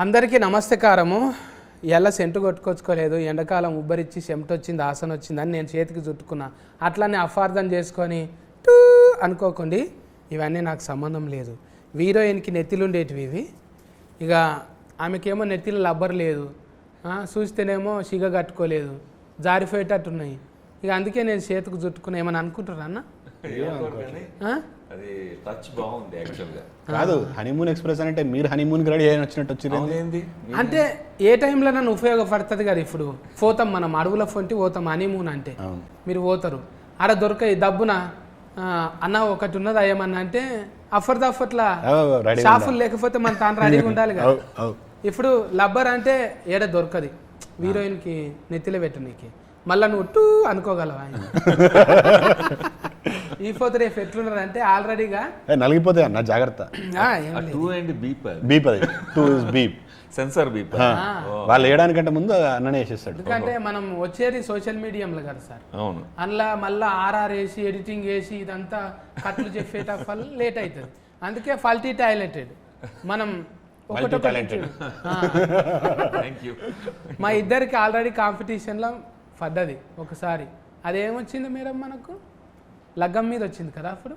అందరికీ నమస్కారము. ఎలా సెంటు కొట్టుకొచ్చుకోలేదు, ఎండాకాలం ఉబ్బరిచ్చి చెమట వచ్చింది, ఆసన వచ్చిందని నేను చేతికి చుట్టుకున్నా. అట్లనే అపార్థం చేసుకొని టూ అనుకోకండి, ఇవన్నీ నాకు సంబంధం లేదు. హీరోయిన్కి నెత్తిలుండేటివి ఇవి. ఇక ఆమెకేమో నెత్తిలో లబ్బర్ లేదు, చూస్తేనేమో సిగ కట్టుకోలేదు, జారిపోయేటట్టున్నాయి. ఇక అందుకే నేను చేతికి చుట్టుకున్నా. ఏమని అనుకుంటారా అన్న? అది టచ్ బాగుంది యాక్చువల్గా. కాదు, హనీమూన్ ఎక్స్ప్రెస్ అంటే మీరు హనీమూన్ రెడీ అయిన వచ్చినట్టు వచ్చింది. అంటే ఏ టైంలో నన్ను ఉపయోగపడుతుంది కదా. ఇప్పుడు పోతాం మనం అడవుల ఫొంటి పోతాం, హనీమూన్ అంటే మీరు పోతారు, ఆడ దొరకాయి దబ్బున అన్న ఒకటి ఉన్నది అయ్యమన్నా అంటే అఫర్లా షాఫులు లేకపోతే మన తాను రెడీగా ఉండాలి కదా. ఇప్పుడు లబ్బర్ అంటే ఏడ దొరకది హీరోయిన్కి నెత్తిలో పెట్టనీకి. మళ్ళీ నువ్వు టూ అనుకోగలవా? ఈ పోతే రేపు ఎట్లున్నారు అంటే ఆల్రెడీగా నలిగిపోతాయి అన్న, జాగ్రత్త. సెన్సార్ బీప్ వాళ్ళు వేయడానికంటే ముందు అన్ననే వేసేస్తాడు. ఎందుకంటే మనం వచ్చేది సోషల్ మీడియంలో కదా సార్. అవును, అందులో మళ్ళీ ఆర్ఆర్ వేసి ఎడిటింగ్ వేసి ఇదంతా కట్లు చెప్పేట వల్ల లేట్ అవుతుంది. అందుకే ఫల్టీ టాలెంటెడ్ మనం మా ఇద్దరికి ఆల్రెడీ కాంపిటీషన్లో పడ్డది ఒకసారి. అదేమొచ్చింది మేడం మనకు? లగ్గం మీద వచ్చింది కదా అప్పుడు.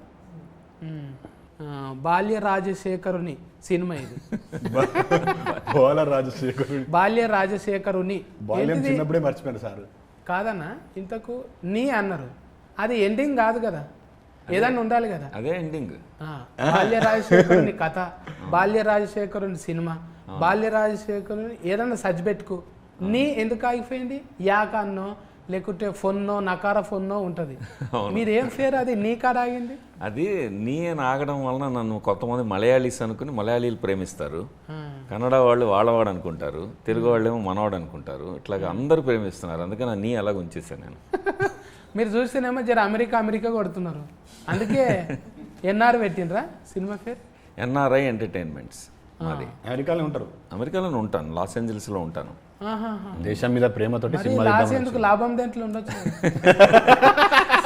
బాల్య రాజశేఖరుని సినిమా ఇది. బాల్య రాజశేఖరుని చిన్నప్పుడే మర్చిపోయాను సార్. కాదన్నా, ఇంతకు నీ అన్నారు, అది ఎండింగ్ కాదు కదా, ఏదన్నా ఉండాలి కదా. అదే ఎండింగ్. బాల్య రాజశేఖరుని కథ, బాల్య రాజశేఖరుని సినిమా, బాల్య రాజశేఖరుని ఏదన్నా సజ్ పెట్టుకో. నీ ఎందుకు ఆగిపోయింది? యాక అన్నో లేకుంటే ఫొన్నో నకార ఫొన్నో ఉంటుంది. మీరేం ఫేర్ అది నీ కాడ ఆగింది? అది నీ ఆగడం వలన నన్ను కొంతమంది మలయాళీస్ అనుకుని మలయాళీలు ప్రేమిస్తారు, కన్నడ వాళ్ళు వాళ్ళవాడు అనుకుంటారు, తెలుగు వాళ్ళు ఏమో మనవాడు అనుకుంటారు. ఇట్లాగా అందరూ ప్రేమిస్తున్నారు, అందుకని నీ అలాగ ఉంచేసాను నేను. మీరు చూస్తేనేమో జర అమెరికా కొడుతున్నారు, అందుకే ఎన్ఆర్ పెట్టినరా సినిమా పేరు? NRI entertainments. మాది అమెరికాలో ఉంటారు. అమెరికాలో ఉంటాను, లాస్ ఏంజల్స్లో ఉంటాను. దేశం మీద ప్రేమతోటి ఎందుకు లాభం దేంట్లో ఉండొచ్చు.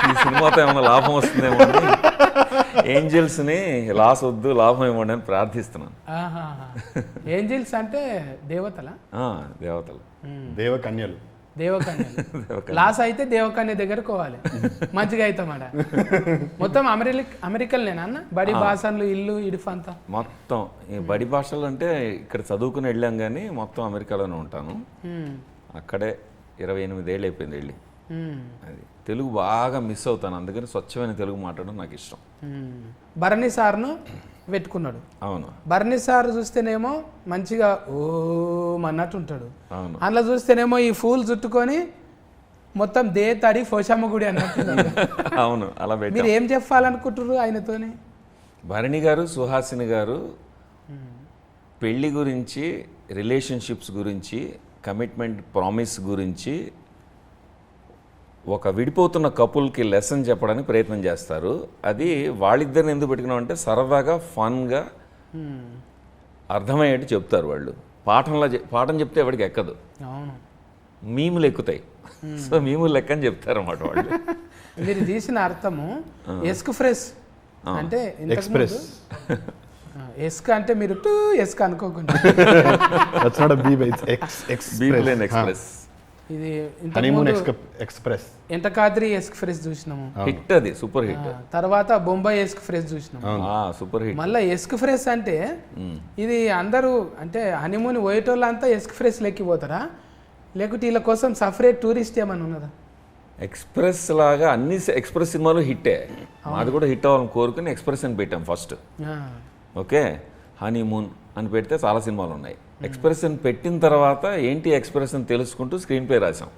ఈ సినిమాతో ఏమైనా లాభం వస్తుందేమో అని ఏంజల్స్ని లాస్ వద్దు, లాభం ఇవ్వండి అని ప్రార్థిస్తున్నాను. ఏంజల్స్ అంటే దేవతల? దేవతలు, దేవకన్యలు. లాస్ అయితే దేవకన్య దగ్గరకు పోవాలి, మంచిగా అవుతామట. మొత్తం అమెరికల్నేనా అన్న? బడి భాషలు ఇల్లు ఇడుఫంతా మొత్తం ఈ బడి భాషలు అంటే ఇక్కడ చదువుకుని వెళ్ళాం కానీ మొత్తం అమెరికాలోనే ఉంటాను. అక్కడే 28 ఏళ్ళు అయిపోయింది వెళ్ళి. అది తెలుగు బాగా మిస్ అవుతాను, అందుకని స్వచ్ఛమైన తెలుగు మాట్లాడడం నాకు ఇష్టం. భరణి సార్ను పెట్టుకున్నాడు. అవును, భరణి సార్ చూస్తేనేమో మంచిగా ఓం అన్నట్టు ఉంటాడు. అవును, అందులో చూస్తేనేమో ఈ ఫూల్ చుట్టుకొని మొత్తం తడి పోషమ్మ గుడి అన్నట్టు. అవును, అలా మీరు ఏం చెప్పాలనుకుంటారు ఆయనతోని? భరణి గారు, సుహాసిని గారు పెళ్లి గురించి, రిలేషన్షిప్స్ గురించి, కమిట్మెంట్ ప్రామిస్ గురించి ఒక విడిపోతున్న కపుల్కి లెసన్ చెప్పడానికి ప్రయత్నం చేస్తారు. అది వాళ్ళిద్దరిని ఎందుకు పెట్టుకున్నాం అంటే సరదాగా ఫన్గా అర్థమయ్యేట్టు చెప్తారు వాళ్ళు. పాఠం చెప్తే ఎవరికి ఎక్కదు, మీములు ఎక్కుతాయి. సో మీములు లెక్క అని చెప్తారు అన్నమాట వాళ్ళు. మీరు తీసిన అర్థము ఎస్క్ ఫ్రెష్ అంటే ఎక్స్ప్రెస్. ఎస్క్ అంటే మీరు టూ ఎస్క్ అనుకోకుండా ఎక్స్ప్రెస్. ఇది ఎక్స్ప్రెస్ ఎంటకాద్రి ఎస్క్ ఫ్రెష్ చూసినాము, హిట్, అది సూపర్ హిట్. తర్వాత బొంబాయి ఎస్క్ ఫ్రెష్ చూసినాము, సూపర్ హిట్. మళ్ళీ ఎస్క్ ఫ్రెష్ అంటే ఇది అందరూ అంటే హనీమూన్ పోయేటోళ్ళంతా ఎస్క్ ఫ్రెష్ లెక్కిపోతారా, లేకుంటే వీళ్ళ కోసం సపరేట్ టూరిస్ట్ ఏమన్నా ఉన్నదా? ఎక్స్ప్రెస్ లాగా అన్ని ఎక్స్ప్రెస్ సినిమాలు హిట్టే, మాది కూడా హిట్ అవ్వాలని కోరుకుని ఎక్స్ప్రెస్ అని పెట్టాం ఫస్ట్. ఓకే, హనీమూన్ అని పెడితే చాలా సినిమాలు ఉన్నాయి. ఎక్స్ప్రెస్ అని పెట్టిన తర్వాత ఏంటి ఎక్స్ప్రెస్ అని తెలుసుకుంటూ స్క్రీన్ ప్లే రాసాం.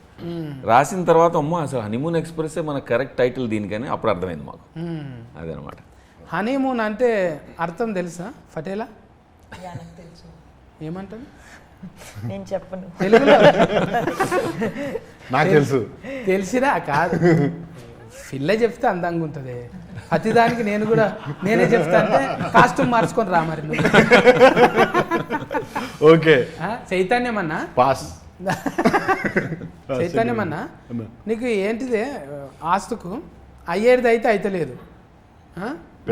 రాసిన తర్వాత అమ్మో అసలు హనీమూన్ ఎక్స్ప్రెస్ మన కరెక్ట్ టైటిల్ దీనికని అప్పుడు అర్థమైంది మాకు. అదనమాట. హనీమూన్ అంటే అర్థం తెలుసా పటేలా? ఏమంటాను నేను చెప్పను, తెలుగులో నాకు తెలుసు. తెలిసినా కాదు, పిల్ల చెప్తే అందంగా ఉంటుంది. ప్రతిదానికి నేనే చెప్తా అంటే కాస్ట్యూమ్ మార్చుకొని రా మరి. Okay, చైతన్యమన్నా pass. చైతన్యమన్నా నీకు ఏంటిదే ఆస్తుకు అయ్యేది అయితే అయితలేదు,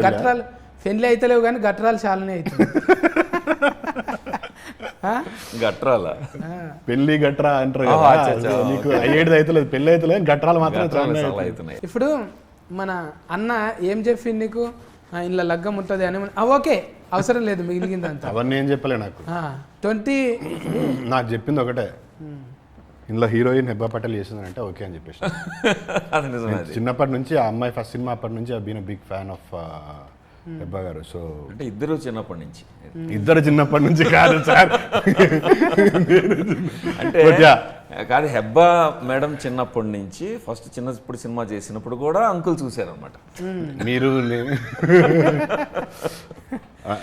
గట్రాలు పెళ్ళి అయితలేవు కానీ గట్రాలు చాలానే అవుతుంది. గట్రాల పెళ్లి గట్రా అంటారు ఆ, కదా, అచ్చా, అచ్చా, నీకు అయ్యేది అయితే లేదు, పెళ్లి అయితే లేదు, గట్రాలు మాత్రం గట్రాలు చాలా చాలా అవుతాయి. అవుతున్నాయి. ఇప్పుడు మన అన్న ఏం చెప్పింది నీకు ఇంట్లో లగ్గం ఉంటుంది అని ఓకే అవసరం లేదు మిగిలిందంతా అవన్నీ ఏం చెప్పలే నాకు. 20 నాకు చెప్పింది ఒకటే, ఇందులో హీరోయిన్ హెబ్బా పటేల్ చేసిందంటే ఓకే అని చెప్పేసి. అది నిజమే అది. చిన్నప్పటి నుంచి ఆ అమ్మాయి ఫస్ట్ సినిమా అప్పటి నుంచి been big fan of Hebba గారు. సో అంటే ఇద్దరు చిన్నప్పటి నుంచి ఇద్దరు చిన్నప్పటి నుంచి కాదు సార్, అంటే But yeah. కాదు హెబ్బా మేడం చిన్నప్పటి నుంచి ఫస్ట్ చిన్నప్పుడు సినిమా చేసినప్పుడు కూడా అంకుల్ చూశారనమాట. మీరు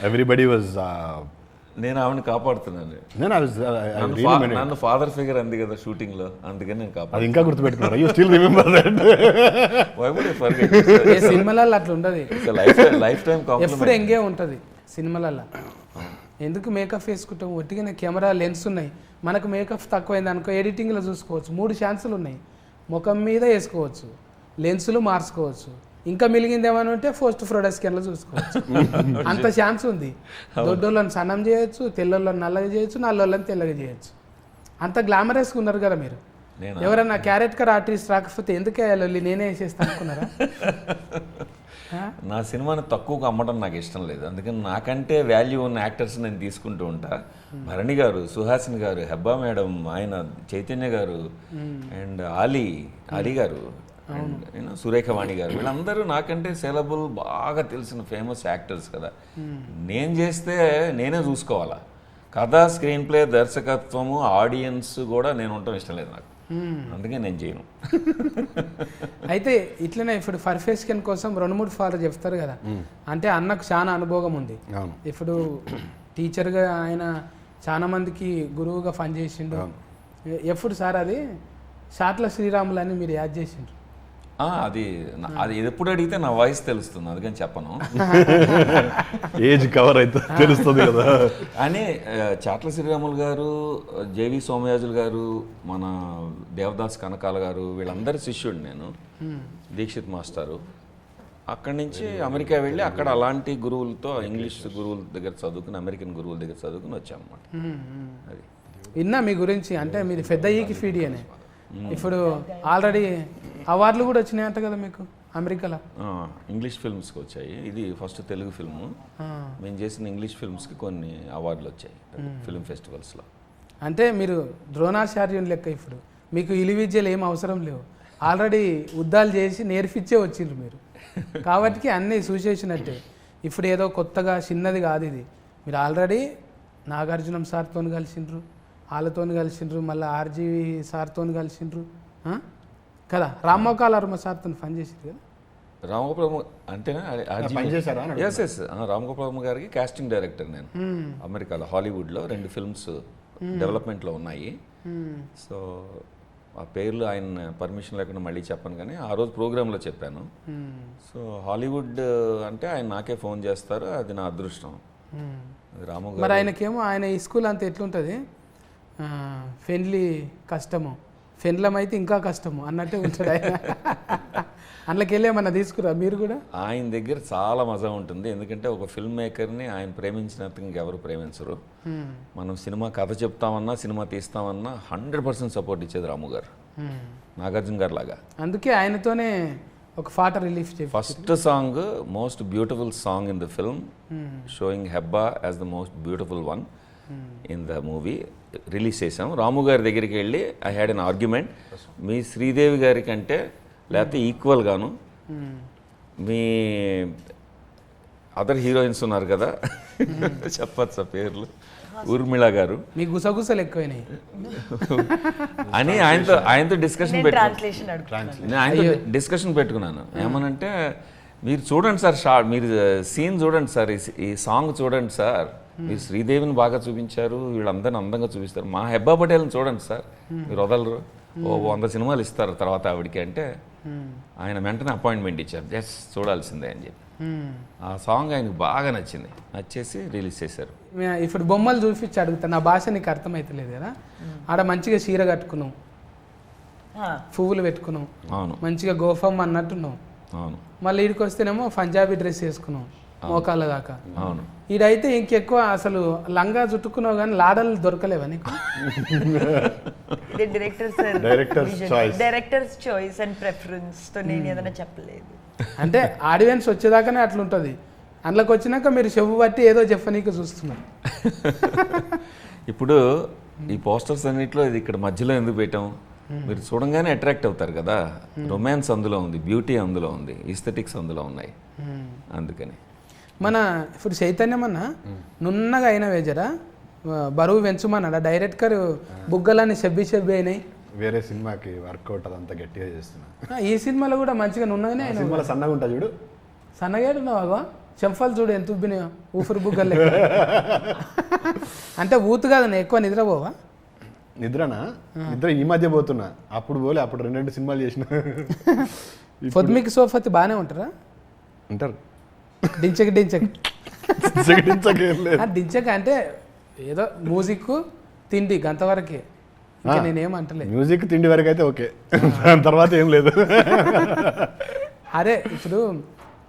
ఎవ్రీబడి వాజ్ నేను ఆవిడని కాపాడుతున్నాను. నన్ను ఫాదర్ ఫిగర్ అంది కదా షూటింగ్ లో, అందుకని నేను అది కాపాడు. ఇంకా గుర్తుపెట్టుకున్నారు. You still remember that. ఏ సినిమాలలో అట్లా ఉండదు, లైఫ్ టైం ఎప్పుడు ఎంగే ఉంటుంది సినిమాలలో. ఎందుకు మేకప్ వేసుకుంటాం, ఒట్టిగానే కెమెరా లెన్స్ ఉన్నాయి, మనకు మేకప్ తక్కువైంది అనుకో ఎడిటింగ్లో చూసుకోవచ్చు, 3 ఛాన్సులు ఉన్నాయి, ముఖం మీద వేసుకోవచ్చు, లెన్సులు మార్చుకోవచ్చు, ఇంకా మిలిగింది ఏమైనా ఉంటే పోస్ట్ ప్రొడక్ట్స్లో చూసుకోవచ్చు. అంత ఛాన్స్ ఉంది. దొడ్డోళ్ళని సన్నం చేయొచ్చు, తెల్లోళ్ళని నల్లగా చేయొచ్చు, నల్లోళ్ళని తెల్లగా చేయొచ్చు. అంత గ్లామరస్గా ఉన్నారు కదా మీరు. ఎవరన్నా క్యారెక్టర్ ఆర్టిస్ట్ రాకపోతే ఎందుకు వేయాలి, నేనే వేసేస్తాను అనుకున్నారా? నా సినిమాని తక్కువగా అమ్మడం నాకు ఇష్టం లేదు, అందుకని నాకంటే వాల్యూ ఉన్న యాక్టర్స్ నేను తీసుకుంటూ ఉంటా. భరణి గారు, సుహాసిని గారు, హెబ్బా మేడం, ఆయన చైతన్య గారు, అండ్ అలీ గారు, అండ్ సురేఖవాణి గారు, వీళ్ళందరూ నాకంటే సెలబుల్ బాగా తెలిసిన ఫేమస్ యాక్టర్స్ కదా. నేను చేస్తే నేనే చూసుకోవాలా, కథ, స్క్రీన్ ప్లే, దర్శకత్వము, ఆడియన్స్ కూడా నేను ఉండటం ఇష్టం లేదు నాకు, అందుకే నేను చేయను. అయితే ఇట్లనే ఇప్పుడు పర్ఫెక్షన్ కోసం 2-3 ఫార్లు చెప్తారు కదా, అంటే అన్నకు చాలా అనుభవం ఉంది. ఇప్పుడు టీచర్గా ఆయన చాలా మందికి గురువుగా పనిచేసిండు. ఎప్పుడు సార్ అది షాట్ల శ్రీరాములు అని మీరు యాడ్ చేసిండ్రు? అది ఎప్పుడు అడిగితే నా వాయిస్ తెలుస్తుంది, అందుకని చెప్పను. ఏజ్ కవర్ అయితే తెలుస్తుంది కదా అని చాట్ల శ్రీరాములు గారు, జేవి సోమయాజులు గారు, మన దేవదాస్ కనకాల గారు, వీళ్ళందరి శిష్యుడు నేను, దీక్షిత్ మాస్టారు. అక్కడి నుంచి అమెరికా వెళ్ళి అక్కడ అలాంటి గురువులతో, ఇంగ్లీష్ గురువుల దగ్గర చదువుకుని, అమెరికన్ గురువుల దగ్గర చదువుకుని వచ్చామన్నమాట. అది విన్నా మీ గురించి, అంటే మీరు పెద్ద ఈకి ఫీడి అని. ఇప్పుడు ఆల్రెడీ అవార్డులు కూడా వచ్చినాయంట కదా మీకు అమెరికాలో? ఇంగ్లీష్ ఫిల్మ్స్కి వచ్చాయి. ఇది ఫస్ట్ తెలుగు ఫిల్ము. మేము చేసిన ఇంగ్లీష్ ఫిల్మ్స్కి కొన్ని అవార్డులు వచ్చాయి ఫిల్మ్ ఫెస్టివల్స్లో. అంటే మీరు ద్రోణాచార్యుని లెక్క. ఇప్పుడు మీకు ఇలి విద్యలు ఏం అవసరం లేవు, ఆల్రెడీ యుద్ధాలు చేసి నేర్పించే వచ్చిండ్రు మీరు, కాబట్టి అన్నీ చూసేసినట్టే. ఇప్పుడు ఏదో కొత్తగా చిన్నది కాదు ఇది. మీరు ఆల్రెడీ నాగార్జునం సార్తో కలిసిండ్రు, వాళ్ళతో కలిసిండ్రు, మళ్ళీ ఆర్జీవి సార్తో కలిసిండ్రు కదా, రామ్మోకాలర్మ సార్తో పనిచేసిండ్రు కదా. రామగోపాలమ్మ అంటేనా? పనిచేశారా? ఎస్ రామగోపాలమ్మ గారికి కాస్టింగ్ డైరెక్టర్ నేను అమెరికాలో, హాలీవుడ్లో 2 ఫిల్మ్స్ డెవలప్మెంట్లో ఉన్నాయి. సో ఆ పేర్లు ఆయన పర్మిషన్ లేకుండా మళ్ళీ చెప్పను, కానీ ఆ రోజు ప్రోగ్రాంలో చెప్పాను. సో హాలీవుడ్ అంటే ఆయన నాకే ఫోన్ చేస్తారు, అది నా అదృష్టం. రాము మరి ఆయనకేమో ఆయన ఈ స్కూల్ అంతా ఎట్లుంటుంది, ఫెన్లీ కష్టము, ఫెన్లం అయితే ఇంకా కష్టము అన్నట్టే ఉంటాడు ఆయన. అందులోకి వెళ్ళి ఏమన్నా తీసుకురా మీరు కూడా? ఆయన దగ్గర చాలా మజా ఉంటుంది, ఎందుకంటే ఒక ఫిల్మ్ మేకర్ని ఆయన ప్రేమించినంత ఇంకెవరు ప్రేమించరు. మనం సినిమా కథ చెప్తామన్నా, సినిమా తీస్తామన్నా 100% సపోర్ట్ ఇచ్చేది రాము గారు, నాగార్జున గారు లాగా. అందుకే ఆయనతోనే ఒక పాట రిలీఫ్ చేసి first song most beautiful song in the film, showing Hebba as the most beautiful one in the movie release చేసాం. రాము గారి దగ్గరికి వెళ్ళి ఐ హ్యాడ్ అన్ ఆర్గ్యుమెంట్, మీ శ్రీదేవి గారి కంటే లేకపోతే ఈక్వల్గాను మీ అదర్ హీరోయిన్స్ ఉన్నారు కదా, చెప్పచ్చా పేర్లు, ఊర్మిళ గారు, మీ గుసగుసలు ఎక్కువైనాయి అని ఆయనతో డిస్కషన్ నేను ఆయనతో డిస్కషన్ పెట్టుకున్నాను. ఏమనంటే, మీరు చూడండి సార్, మీరు సీన్ చూడండి సార్, ఈ సాంగ్ చూడండి సార్, మీరు శ్రీదేవిని బాగా చూపించారు, వీళ్ళందరిని అందంగా చూపిస్తారు, మా హెబ్బా పటేల్ని చూడండి సార్, మీరు వదలరు, 100 సినిమాలు ఇస్తారు తర్వాత ఆవిడకి అంటే, ఆయన వెంటనే అపాయింట్మెంట్ ఇచ్చారు, జస్ట్ చూడాల్సిందే అని చెప్పి. ఆ సాంగ్ ఆయనకు బాగా నచ్చేసి రిలీజ్ చేశారు. ఇప్పుడు బొమ్మలు చూపించి అడుగుతా, నా భాష నీకు అర్థమవుతలేదు కదా, ఆడ మంచిగా చీర కట్టుకున్నాం, పువ్వులు పెట్టుకున్నాం, అవును, మంచిగా గోఫమ్ అన్నట్టున్నాం, అవును, మళ్ళీ వీడికి వస్తేనేమో పంజాబీ డ్రెస్ వేసుకున్నాం, మోకాళ్ళ దాకా. అవును. ఈడైతే ఇంకెక్కువ అసలు లంగా చుట్టుకున్నావు కానీ లాడలు దొరకలేవా నీకు? డైరెక్టర్స్ చాయిస్ అండ్ ప్రెఫరెన్స్ తో నేను ఏదైనా చెప్పలేదు. అంటే ఆడియన్స్ వచ్చేదాకానే అట్లుంటుంది, అందులోకి వచ్చినాక మీరు చెవు బట్టి ఏదో చెప్పనీకి చూస్తున్నారు. ఇప్పుడు ఈ పోస్టర్స్ అన్నిట్లో ఇది ఇక్కడ మధ్యలో ఎందుకు పెట్టాం, మీరు చూడంగానే అట్రాక్ట్ అవుతారు కదా. రొమాన్స్ అందులో ఉంది, బ్యూటీ అందులో ఉంది, ఈస్థెటిక్స్ అందులో ఉన్నాయి, అందుకని. మన ఇప్పుడు చైతన్యం అన్న నున్నగా అయిన వేజరా బరువు పెంచుమన్నాడా డైరెక్టర్, బుగ్గలన్నీ చెబ్బి అయినాయి. వేరే సినిమాకి వర్కౌట్ అదంతా గట్టిగా చేస్తున్నా. ఈ సినిమాలో కూడా మంచిగా నున్నగానే అయినా. సినిమాలో సన్నగా ఉంటా చూడు, సన్నగాడున్నావా? చెంఫాలు చూడు ఎంత ఉబ్బినాయో, ఊపిరి బుగ్గలు. అంటే ఊతు కాదన్న, ఎక్కువ నిద్రపోవా? నిద్రనా? నిద్ర ఈ మధ్య పోతున్నా, అప్పుడు పోలే, అప్పుడు 2 సినిమాలు చేసిన. పొద్దుమికి సోఫతి బాగానే ఉంటారా? ఉంటారు. డించక ఏం లేదు. డించక అంటే ఏదో మ్యూజిక్ తిండి గంతవరకే, ఇంకా నేనేమంటలే. మ్యూజిక్ తిండి వరకు అయితే ఓకే, దాని తర్వాత ఏం లేదు. అరే ఇప్పుడు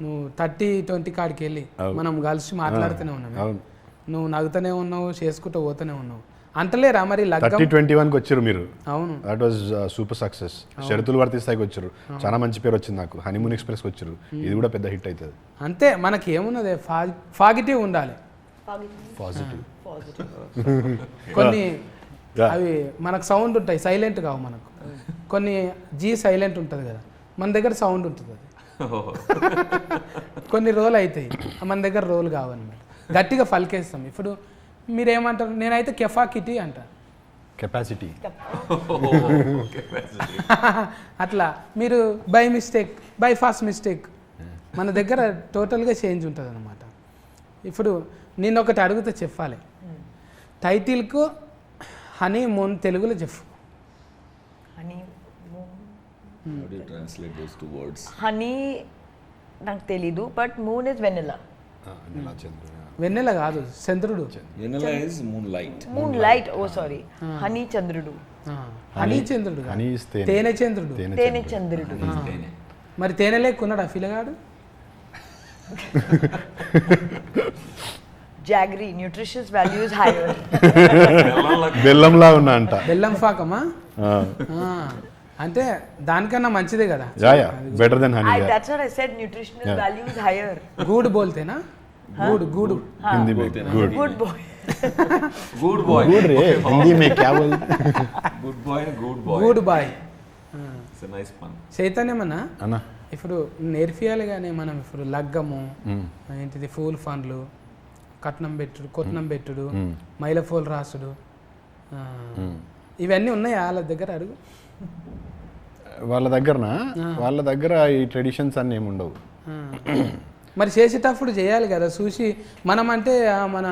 నువ్వు 30-20 కాడికి వెళ్ళి మనం కలిసి మాట్లాడుతూనే ఉన్నాము, నువ్వు నవ్వుతూనే ఉన్నావు, చేసుకుంటూ పోతూనే ఉన్నావు, అంటలేరా మరి లగ్గం? 30-21కి వచ్చారు మీరు. అవును, దట్ వాజ్ సూపర్ సక్సెస్. షరతులు వర్తిస్తాయికి వచ్చారు, చాలా మంచి పేరు వచ్చింది నాకు. హనీమూన్ ఎక్స్ప్రెస్కి వచ్చారు, ఇది కూడా పెద్ద హిట్ అవుతుంది. అంతే, మనకి ఏమున్నది, పాజిటివ్ ఉండాలి. పాజిటివ్ కొన్ని అవి మనకు సౌండ్ ఉంటాయి, సైలెంట్ కావు మనకు. కొన్ని సైలెంట్ ఉంటుంది కదా, మన దగ్గర సౌండ్ ఉంటుంది, అది కొన్ని రోల్ అవుతాయి, మన దగ్గర రోల్ కావన్నమాట, గట్టిగా పలికేస్తాం. ఇప్పుడు మీరేమంటారు? నేనైతే కెఫాకిటీ అంట, కెపాసిటీ. అట్లా మీరు by mistake, by fast mistake, మన దగ్గర టోటల్గా చేంజ్ ఉంటుంది అనమాట. ఇప్పుడు నేను ఒకటి అడుగుతా, చెప్పాలి. టైటిల్కు హనీమూన్ తెలుగులో చెప్పు. హనీ నాకు తెలీదు, బట్ మూన్ ఇస్ వెన్నెలా. వెన్నెల కాదు, చంద్రుడు. Moon light, oh sorry, honey చంద్రుడు. హనీ చంద్రుడు, తేనె చంద్రుడు. తేనె చంద్రుడు. మరి తేనె లేకున్నాడా ఫిలగాడు? Jaggery, nutritious values higher. బెల్లంలా ఉన్నా అంట. బెల్లం పాకమా? అంటే దానికన్నా మంచిదే కదా. Better than honey. That's what I said, nutritional values higher. Good బోల్తేనా? గుడ్ हिंदी में good good boy good boy good रे हिंदी में क्या बोल good bye. It's a nice పన్. చైతన్యమన్నా అన్న ఇప్పుడు నేర్పియాలి కానీ మనం ఇప్పుడు లగ్గము ఏంటిది, ఫూల్ ఫండ్లు, కట్నం పెట్టుడు, కొట్నం పెట్టుడు, మైలఫోల్ రాసుడు, ఇవన్నీ ఉన్నాయా వాళ్ళ దగ్గర? అడుగు. వాళ్ళ దగ్గర ఈ ట్రెడిషన్స్ అన్నీ ఏమి ఉండవు. మరి చేసేటప్పుడు చేయాలి కదా చూసి. మనం అంటే మన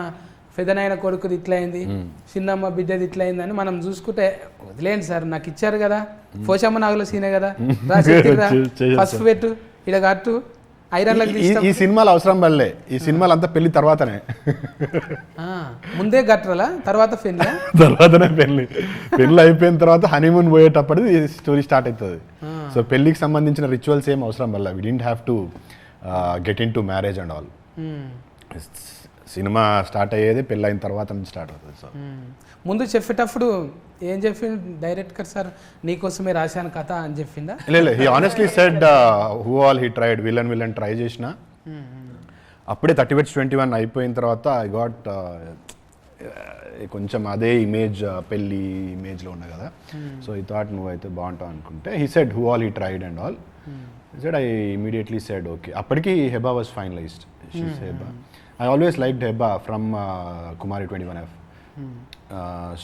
పెదనాయన కొడుకుది ఇట్లా అయింది, చిన్నమ్మ బిడ్డది ఇట్లా అయిందని మనం చూసుకుంటే వదిలేండి సార్, నాకు ఇచ్చారు కదా, పోషమ్మ నాగుల సీనే కదా, పసుపు పెట్టు, ఇడ కట్టు, ఐరన్లకు. ఈ సినిమాలు అవసరం పడలే, ఈ సినిమాలు అంతా పెళ్లి తర్వాతనే. ముందే గట్రలా, తర్వాతనే పెళ్లి అయిపోయిన తర్వాత హనీమూన్ పోయేటప్పుడు ఈ స్టోరీ స్టార్ట్ అవుతుంది. సో పెళ్లికి సంబంధించిన రిచువల్స్ ఏం అవసరం పడలే. We didn't have to get into marriage and all. Cinema start అయ్యేది పెళ్ళి అయిన తర్వాత నుంచి స్టార్ట్ అవుతుంది. సో ముందు చెప్పేటప్పుడు ఏం చెప్పింది డైరెక్టర్ సార్, నీకోసమే రాశాను కథ అని చెప్పిందా? లేదు, he honestly said who all he tried, villain try చేసిన. అప్పుడే 30-21 అయిపోయిన తర్వాత ఐ గాట్ కొంచెం అదే ఇమేజ్, పెళ్ళి ఇమేజ్లో ఉన్నా కదా. సో ఈ థాట్ నువ్వు అయితే బాగుంటావు అనుకుంటే, he said who all he tried and all. said I immediately said okay. Appadiki Heba was finalized. She's Heba. I always liked Heba from Kumari 21F.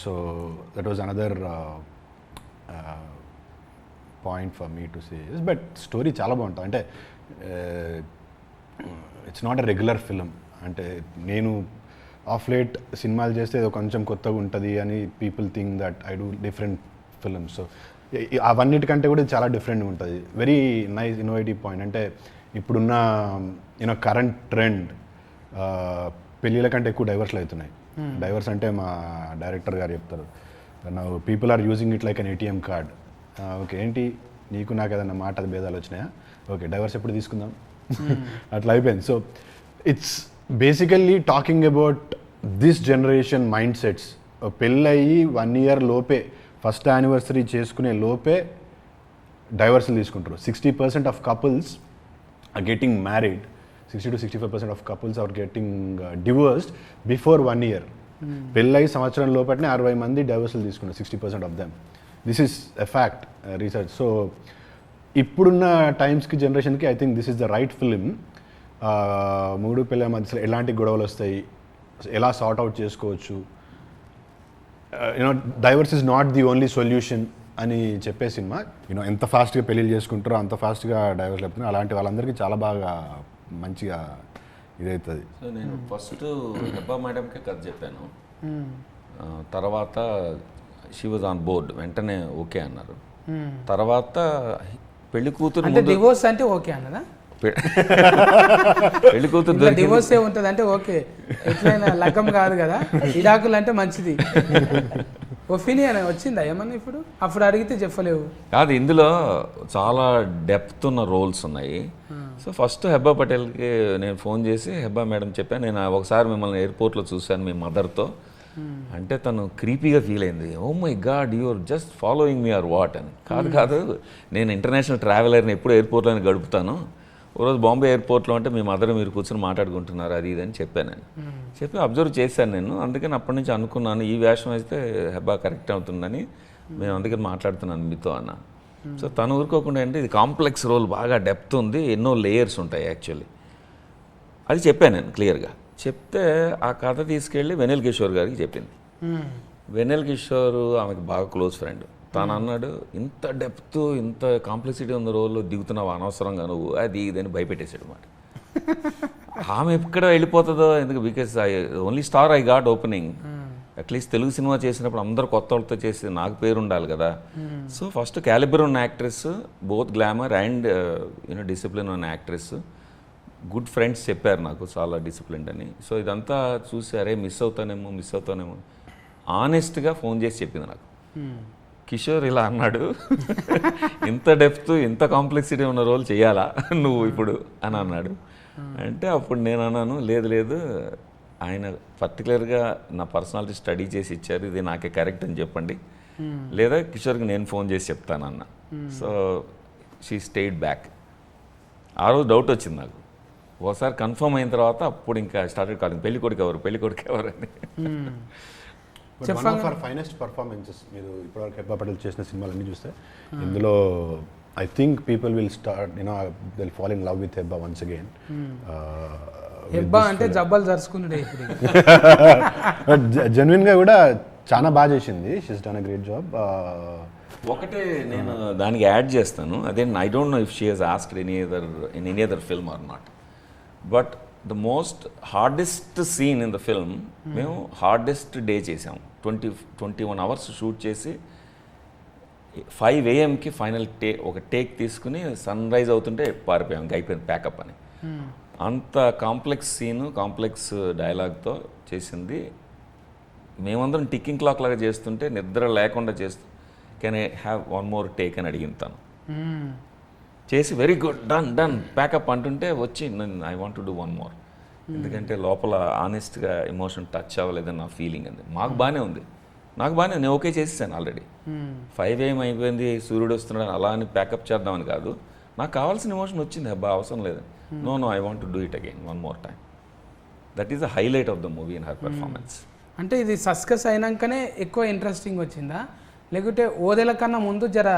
So that was another point for me to say yes. But story chala bagunta ante it's not a regular film. Ante nenu off late సినిమాలు చేస్తే ఏదో కొంచెం కొత్తగా ఉంటుంది అని people think that I do different films. So అవన్నిటికంటే కూడా చాలా డిఫరెంట్గా ఉంటుంది. Very nice innovative point. అంటే ఇప్పుడున్న కరెంట్ ట్రెండ్ పెళ్ళిళ్ళ కంటే ఎక్కువ డైవర్స్లు అవుతున్నాయి. డైవర్స్ అంటే మా డైరెక్టర్ గారు చెప్తారు, people are using it like an ATM card. Okay, ఏంటి నీకు నాకు ఏదన్నా మాట భేదాలు వచ్చినాయా, ఓకే డైవర్స్ ఎప్పుడు తీసుకుందాం, అట్లా అయిపోయింది. So it's basically talking about this generation mind sets. పెళ్ళయి 1 year లోపే ఫస్ట్ యానివర్సరీ చేసుకునే లోపే డైవర్సల్ తీసుకుంటారు. 60% of couples are getting married, 60 to 65% of couples are getting divorced before 1 year. పెళ్ళయి సంవత్సరం లోపలనే 60 మంది డైవర్సల్ తీసుకున్నారు, 60% of them. This is a fact, research. So ఇప్పుడున్న టైమ్స్కి జనరేషన్కి I think this is the right film. మూడు పిల్లల మధ్యలో ఎలాంటి గొడవలు వస్తాయి, ఎలా సార్ట్ అవుట్ చేసుకోవచ్చు, you know divorce is not the only solution అని చెప్పే సినిమా. యూనో ఎంత ఫాస్ట్గా పెళ్ళిళ్ళు చేసుకుంటారో అంత ఫాస్ట్గా డైవర్స్ లేపుతున్నారు. అలాంటి వాళ్ళందరికీ చాలా బాగా మంచిగా ఇదవుతుంది. సో నేను ఫస్ట్ హెబ్బా మేడంకే కథ చెప్పాను, తర్వాత షీ వాజ్ ఆన్ బోర్డ్, వెంటనే ఓకే అన్నారు. తర్వాత పెళ్లి కూతురు అంటే డివోర్స్ అంటే ఓకే అన్నదా? పెళ్లి కూతురు డివోర్స్ ఏ ఉంటుంది అంటే ఓకే, ఎట్లయినా లగ్గం కాదు కదా, ఇడాకులు అంటే మంచిది. ఒపీనియన్ వచ్చిందా ఏమన్నా ఇప్పుడు? అప్పుడు అడిగితే చెప్పలేవు కాదు, ఇందులో చాలా డెప్త్ ఉన్న రోల్స్ ఉన్నాయి. సో ఫస్ట్ హెబ్బా పటేల్కి నేను ఫోన్ చేసి హెబ్బా మేడం చెప్పాను, నేను ఒకసారి మిమ్మల్ని ఎయిర్పోర్ట్లో చూశాను మీ మదర్తో అంటే తను క్రీపీగా ఫీల్ అయింది. Oh my god you're just following me or what అని. కాదు నేను ఇంటర్నేషనల్ ట్రావెలర్ని ఎప్పుడు ఎయిర్పోర్ట్లోనే గడుపుతాను, ఓ రోజు బాంబే ఎయిర్పోర్ట్లో అంటే మీ మదర్ మీరు కూర్చొని మాట్లాడుకుంటున్నారు అది ఇది అని చెప్పాను. నేను చెప్పి అబ్జర్వ్ చేశాను నేను, అందుకని అప్పటి నుంచి అనుకున్నాను ఈ వేషం అయితే హెబ్బా కరెక్ట్ అవుతుందని, మేము అందుకని మాట్లాడుతున్నాను మీతో అన్న. సో తను ఊరుకోకుండా అంటే ఇది కాంప్లెక్స్ రోల్, బాగా డెప్త్ ఉంది, ఎన్నో లేయర్స్ ఉంటాయి యాక్చువల్లీ, అది చెప్పాను నేను క్లియర్గా. చెప్తే ఆ కథ తీసుకెళ్ళి వెన్నెల కిషోర్ గారికి చెప్పింది. వెన్నెల కిషోర్ ఆమెకు బాగా క్లోజ్ ఫ్రెండ్. తను అన్నాడు, ఇంత డెప్త్ ఇంత కాంప్లెక్సిటీ ఉన్న రోల్లో దిగుతున్నావు అనవసరంగా నువ్వు, అది ఇదని భయపెట్టేశాడు అన్నమాట. ఆమె ఎక్కడ వెళ్ళిపోతుందో ఎందుకు, because only star I got opening. At least Telugu cinema చేసినప్పుడు అందరూ కొత్త వాళ్ళతో చేసి నాకు పేరు ఉండాలి కదా. సో ఫస్ట్ క్యాలిబర్ ఉన్న actress, both glamour and you know discipline ఉన్న యాక్ట్రెస్, గుడ్ ఫ్రెండ్స్ చెప్పారు నాకు చాలా డిసిప్లిన్ అని. సో ఇదంతా చూసి అరే మిస్ అవుతానేమో ఆనెస్ట్గా ఫోన్ చేసి చెప్పింది నాకు. కిషోర్ ఇలా అన్నాడు, ఇంత డెప్త్ ఇంత కాంప్లెక్సిటీ ఉన్న రోల్ చేయాలా నువ్వు ఇప్పుడు అని అన్నాడు. అంటే అప్పుడు నేను అన్నాను, లేదు ఆయన పర్టికులర్గా నా పర్సనాలిటీ స్టడీ చేసి ఇచ్చారు, ఇది నాకే కరెక్ట్ అని చెప్పండి, లేదా కిషోర్కి నేను ఫోన్ చేసి చెప్తానన్న. So she stayed back. ఆ రోజు డౌట్ వచ్చింది నాకు. ఒకసారి కన్ఫర్మ్ అయిన తర్వాత అప్పుడు ఇంకా స్టార్టెడ్ కాలింగ్, పెళ్లి కొడుకు ఎవరు అని. One of our finest performances మీరు ఇప్పటివరకు హెబ్బా పటేల్ చేసిన సినిమాలన్నీ చూస్తే ఇందులో I think people will start you know they will fall in love with Hebba once again. Hebba అంటే జబ్బలు జరుచుకున్నాడే ఇప్పుడు. జెన్యున్గా కూడా చాలా బాగా చేసింది, she's done a great job. ఒకటే నేను దానికి యాడ్ చేస్తాను, అదే I don't know if she has asked in any other film or not, but the most hardest scene in the film మేము హార్డెస్ట్ డే చేసాము. 21 hours షూట్ చేసి 5 AM final ఒక take తీసుకుని సన్ రైజ్ అవుతుంటే పారిపోయాం, అయిపోయింది pack up అని. అంత complex scene, complex డైలాగ్తో చేసింది. మేమందరం టిక్కింగ్ క్లాక్ లాగా చేస్తుంటే నిద్ర లేకుండా చేస్తూ can I have one more take అని అడిగింది తను. చేసి వెరీ గుడ్ డన్ ప్యాకప్ అంటుంటే వచ్చి I want to do one more, ఎందుకంటే లోపల ఆనెస్ట్గా ఎమోషన్ టచ్ అవ్వలేదని నా ఫీలింగ్ అంది. మాకు బాగానే ఉంది, నాకు బాగానే, నేను ఓకే చేసేసాను ఆల్రెడీ. 5 AM అయిపోయింది, సూర్యుడు వస్తున్నాడు అలా అని ప్యాకప్ చేద్దామని కాదు, నాకు కావాల్సిన ఎమోషన్ వచ్చింది, అబ్బా అవసరం లేదు, no I want to do it again one more time. That is the highlight of the movie in her performance. అంటే ఇది సస్కస్ అయినాకనే ఎక్కువ ఇంట్రెస్టింగ్ వచ్చిందా, లేకుంటే ఓదెల కన్నా ముందు జర